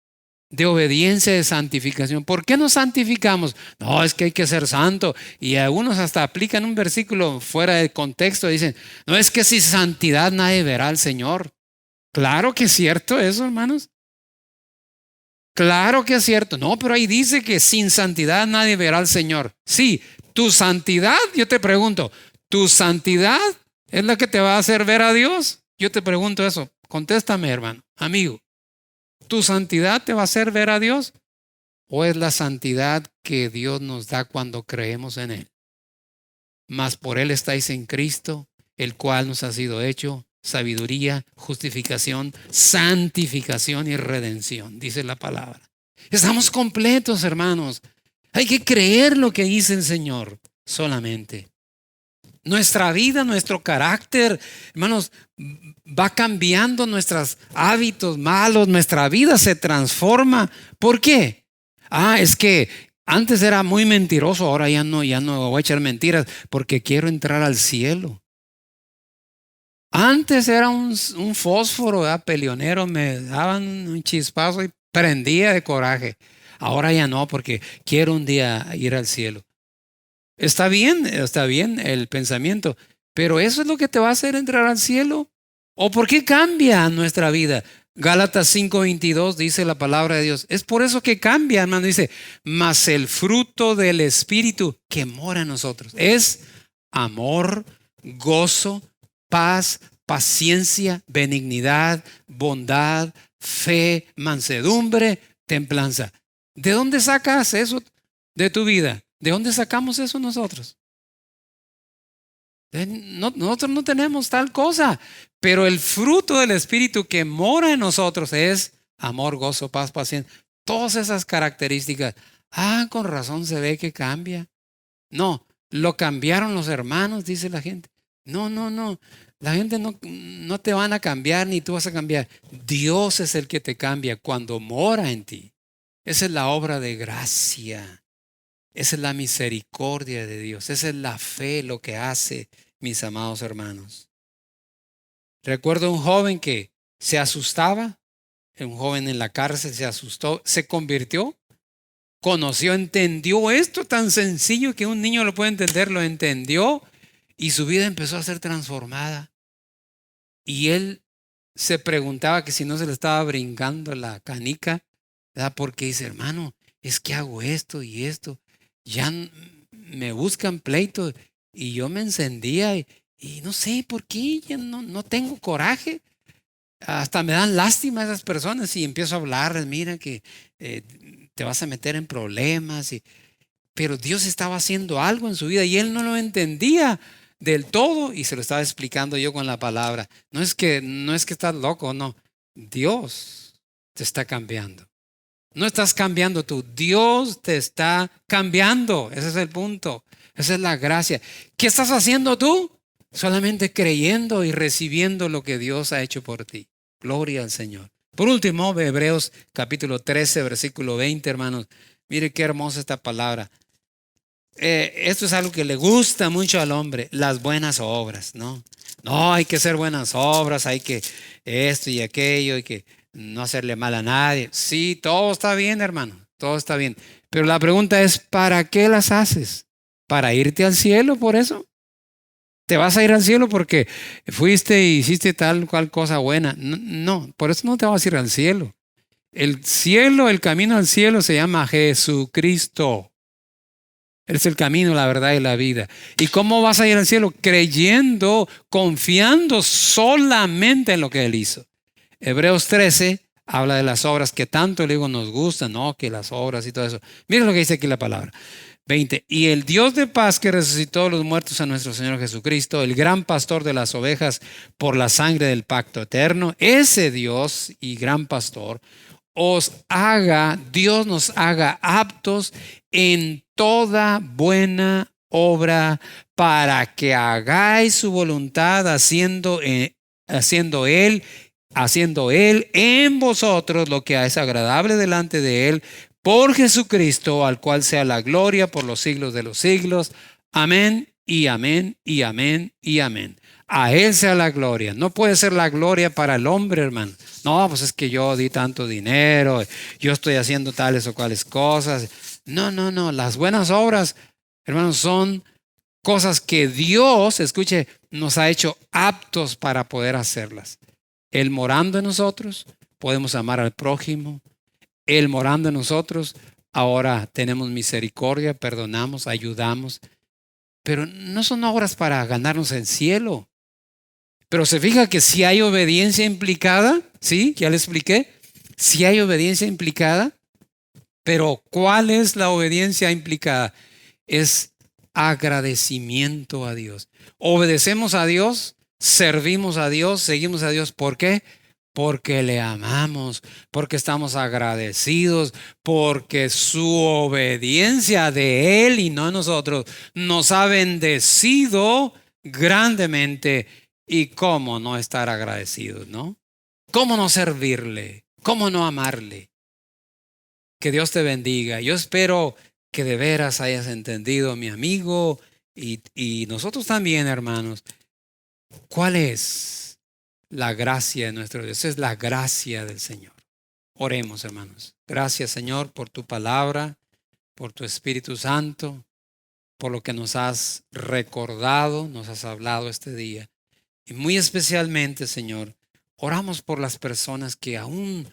de obediencia, de santificación. ¿Por qué nos santificamos? No, es que hay que ser santo. Y algunos hasta aplican un versículo fuera de contexto. Dicen, no, es que sin santidad nadie verá al Señor. Claro que es cierto eso, hermanos. Claro que es cierto. No, pero ahí dice que sin santidad nadie verá al Señor. Sí, tu santidad, yo te pregunto, ¿tu santidad es la que te va a hacer ver a Dios? Yo te pregunto eso. Contéstame, hermano, amigo. ¿Tu santidad te va a hacer ver a Dios? ¿O es la santidad que Dios nos da cuando creemos en Él? Mas por Él estáis en Cristo, el cual nos ha sido hecho sabiduría, justificación, santificación y redención, dice la palabra. Estamos completos, hermanos. Hay que creer lo que dice el Señor solamente. Nuestra vida, nuestro carácter, hermanos, va cambiando nuestros hábitos malos, nuestra vida se transforma. ¿Por qué? Es que antes era muy mentiroso, ahora ya no voy a echar mentiras porque quiero entrar al cielo. Antes era un fósforo, peleonero, me daban un chispazo y prendía de coraje. Ahora ya no, porque quiero un día ir al cielo. Está bien el pensamiento, pero ¿eso es lo que te va a hacer entrar al cielo? ¿O por qué cambia nuestra vida? Gálatas 5:22 dice la palabra de Dios. Es por eso que cambia, hermano. Dice, mas el fruto del Espíritu que mora en nosotros es amor, gozo, paz, paciencia, benignidad, bondad, fe, mansedumbre, templanza. ¿De dónde sacas eso de tu vida? ¿De dónde sacamos eso nosotros? Nosotros no tenemos tal cosa, pero el fruto del Espíritu que mora en nosotros es amor, gozo, paz, paciencia. Todas esas características. Con razón se ve que cambia. No, lo cambiaron los hermanos, dice la gente. No. La gente no te van a cambiar ni tú vas a cambiar. Dios es el que te cambia cuando mora en ti. Esa es la obra de gracia. Esa es la misericordia de Dios. Esa es la fe, lo que hace, mis amados hermanos. Recuerdo un joven que se asustaba. Un joven en la cárcel se asustó, se convirtió, conoció, entendió esto tan sencillo que un niño lo puede entender, lo entendió y su vida empezó a ser transformada. Y él se preguntaba que si no se le estaba brincando la canica, ¿verdad? Porque dice, hermano, es que hago esto y esto. Ya me buscan pleito y yo me encendía y no sé por qué, ya no tengo coraje. Hasta me dan lástima a esas personas y empiezo a hablarles, mira que te vas a meter en problemas. Pero Dios estaba haciendo algo en su vida y él no lo entendía del todo y se lo estaba explicando yo con la palabra. No es que estás loco, no. Dios te está cambiando. No estás cambiando tú, Dios te está cambiando. Ese es el punto, esa es la gracia. ¿Qué estás haciendo tú? Solamente creyendo y recibiendo lo que Dios ha hecho por ti. Gloria al Señor. Por último, Hebreos capítulo 13, versículo 20, hermanos. Mire qué hermosa esta palabra. Esto es algo que le gusta mucho al hombre, las buenas obras, ¿no? No, hay que hacer buenas obras, hay que esto y aquello, hay que no hacerle mal a nadie. Sí, todo está bien, hermano, todo está bien. Pero la pregunta es, ¿para qué las haces? ¿Para irte al cielo por eso? ¿Te vas a ir al cielo porque fuiste y hiciste tal cual cosa buena? No, por eso no te vas a ir al cielo. El cielo, el camino al cielo se llama Jesucristo. Él es el camino, la verdad y la vida. ¿Y cómo vas a ir al cielo? Creyendo, confiando solamente en lo que Él hizo. Hebreos 13 habla de las obras que tanto le digo nos gustan, ¿no? Que las obras y todo eso. Miren lo que dice aquí la palabra. 20. Y el Dios de paz que resucitó a los muertos a nuestro Señor Jesucristo, el gran pastor de las ovejas por la sangre del pacto eterno, ese Dios y gran pastor, Dios nos haga aptos en toda buena obra para que hagáis su voluntad haciendo Él en vosotros lo que es agradable delante de Él, por Jesucristo, al cual sea la gloria por los siglos de los siglos. Amén y amén y amén y amén. A Él sea la gloria. No puede ser la gloria para el hombre, hermano. No, pues es que yo di tanto dinero, yo estoy haciendo tales o cuales cosas. No. Las buenas obras, hermanos, son cosas que Dios, escuche, nos ha hecho aptos para poder hacerlas. Él morando en nosotros, podemos amar al prójimo. Él morando en nosotros, ahora tenemos misericordia, perdonamos, ayudamos. Pero no son obras para ganarnos el cielo. Pero se fija que si hay obediencia implicada, ¿sí? Ya le expliqué. Si hay obediencia implicada, pero ¿cuál es la obediencia implicada? Es agradecimiento a Dios. Obedecemos a Dios, servimos a Dios, seguimos a Dios. ¿Por qué? Porque le amamos, porque estamos agradecidos, porque su obediencia de Él y no de nosotros nos ha bendecido grandemente. Y cómo no estar agradecidos, ¿no? ¿Cómo no servirle? ¿Cómo no amarle? Que Dios te bendiga. Yo espero que de veras hayas entendido, mi amigo, y nosotros también, hermanos, cuál es la gracia de nuestro Dios. Es la gracia del Señor. Oremos, hermanos. Gracias, Señor, por tu palabra, por tu Espíritu Santo, por lo que nos has recordado, nos has hablado este día. Y muy especialmente, Señor, oramos por las personas que aún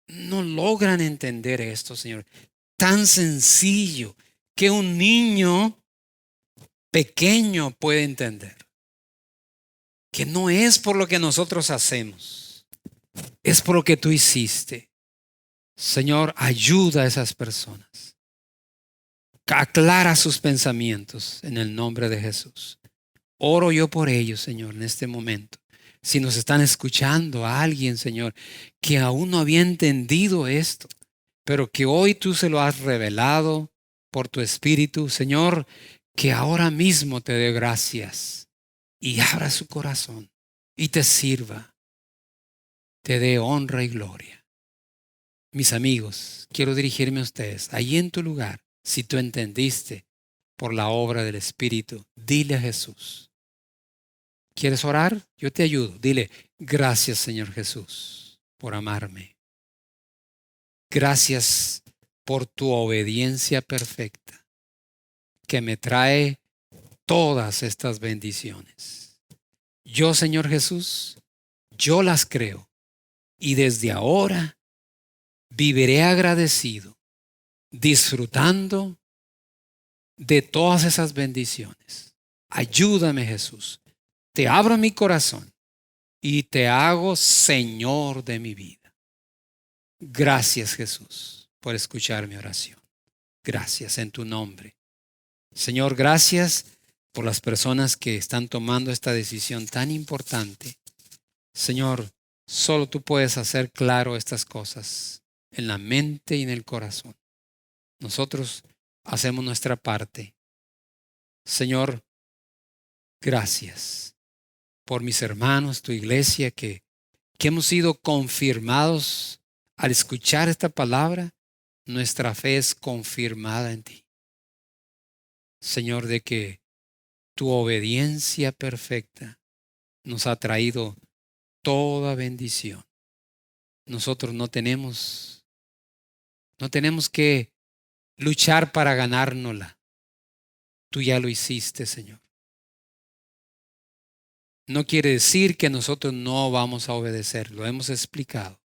no logran entender esto, Señor. Tan sencillo que un niño pequeño puede entender. Que no es por lo que nosotros hacemos, es por lo que tú hiciste. Señor, ayuda a esas personas. Aclara sus pensamientos en el nombre de Jesús. Oro yo por ellos, Señor, en este momento. Si nos están escuchando a alguien, Señor, que aún no había entendido esto, pero que hoy tú se lo has revelado por tu Espíritu, Señor, que ahora mismo te dé gracias y abra su corazón y te sirva, te dé honra y gloria. Mis amigos, quiero dirigirme a ustedes. Allí en tu lugar, si tú entendiste por la obra del Espíritu, dile a Jesús. ¿Quieres orar? Yo te ayudo. Dile, gracias Señor Jesús por amarme. Gracias por tu obediencia perfecta que me trae todas estas bendiciones. Yo, Señor Jesús, yo las creo y desde ahora viviré agradecido, disfrutando de todas esas bendiciones. Ayúdame, Jesús. Te abro mi corazón y te hago Señor de mi vida. Gracias, Jesús, por escuchar mi oración. Gracias en tu nombre. Señor, gracias por las personas que están tomando esta decisión tan importante. Señor, solo tú puedes hacer claro estas cosas en la mente y en el corazón. Nosotros hacemos nuestra parte. Señor, gracias por mis hermanos, tu iglesia, que hemos sido confirmados al escuchar esta palabra. Nuestra fe es confirmada en ti. Señor, de que tu obediencia perfecta nos ha traído toda bendición. Nosotros no tenemos que luchar para ganárnosla. Tú ya lo hiciste, Señor. No quiere decir que nosotros no vamos a obedecer, lo hemos explicado.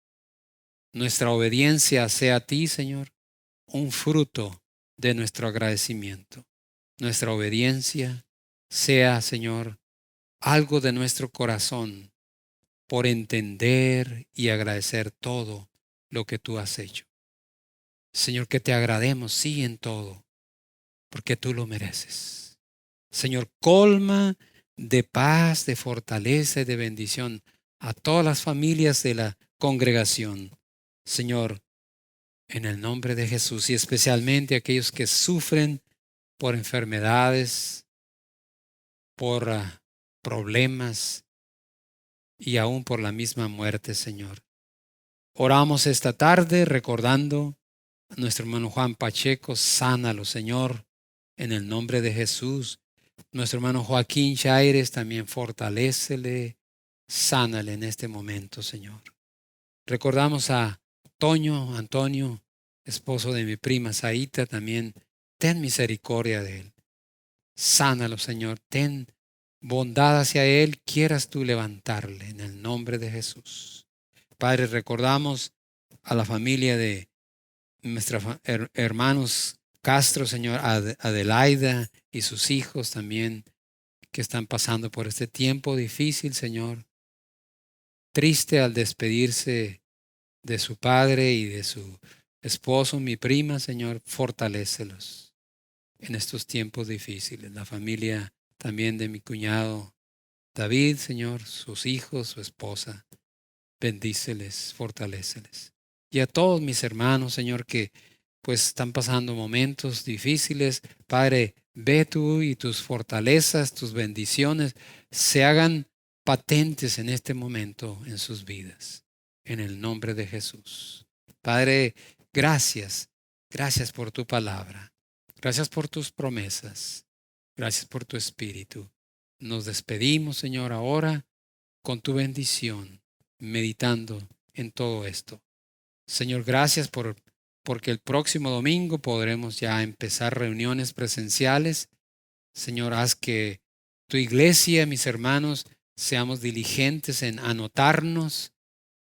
Nuestra obediencia sea a ti, Señor, un fruto de nuestro agradecimiento. Nuestra obediencia sea, Señor, algo de nuestro corazón por entender y agradecer todo lo que tú has hecho. Señor, que te agrademos, sí, en todo, porque tú lo mereces. Señor, colma de paz, de fortaleza y de bendición a todas las familias de la congregación. Señor, en el nombre de Jesús, y especialmente aquellos que sufren por enfermedades, por problemas y aún por la misma muerte, Señor. Oramos esta tarde recordando a nuestro hermano Juan Pacheco. Sánalo, Señor, en el nombre de Jesús. Nuestro hermano Joaquín Chaires también fortalécele, sánale en este momento, Señor. Recordamos a Antonio, esposo de mi prima Saíta, también ten misericordia de él. Sánalo, Señor, ten bondad hacia él, quieras tú levantarle en el nombre de Jesús. Padre, recordamos a la familia de nuestros hermanos Castro, Señor, Adelaida y sus hijos también, que están pasando por este tiempo difícil, Señor. Triste al despedirse de su padre y de su esposo, mi prima, Señor, fortalécelos en estos tiempos difíciles. La familia también de mi cuñado David, Señor, sus hijos, su esposa, bendíceles, fortaléceles. Y a todos mis hermanos, Señor, que pues están pasando momentos difíciles, Padre, Ve tú y tus fortalezas, tus bendiciones se hagan patentes en este momento en sus vidas. En el nombre de Jesús. Padre, gracias. Gracias por tu palabra. Gracias por tus promesas. Gracias por tu espíritu. Nos despedimos, Señor, ahora con tu bendición, meditando en todo esto. Señor, gracias porque el próximo domingo podremos ya empezar reuniones presenciales. Señor, haz que tu iglesia, mis hermanos, seamos diligentes en anotarnos,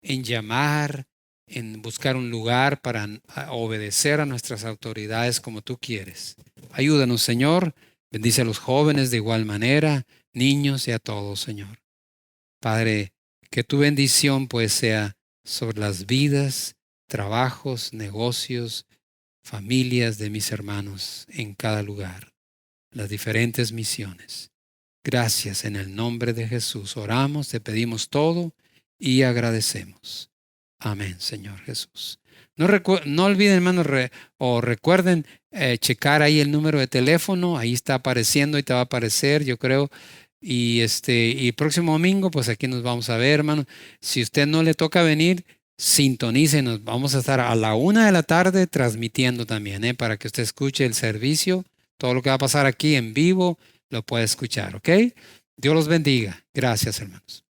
en llamar, en buscar un lugar para obedecer a nuestras autoridades como tú quieres. Ayúdanos, Señor. Bendice a los jóvenes de igual manera, niños y a todos, Señor. Padre, que tu bendición pues sea sobre las vidas, trabajos, negocios, familias de mis hermanos en cada lugar, las diferentes misiones. Gracias en el nombre de Jesús. Oramos, te pedimos todo y agradecemos. Amén, Señor Jesús. No olviden, hermanos, recuerden checar ahí el número de teléfono. Ahí está apareciendo y te va a aparecer, yo creo. Y próximo domingo, pues aquí nos vamos a ver, hermano. Si usted no le toca venir, sintonícenos. Vamos a estar a la 1:00 p.m. transmitiendo también, para que usted escuche el servicio. Todo lo que va a pasar aquí en vivo lo puede escuchar, ¿ok? Dios los bendiga. Gracias, hermanos.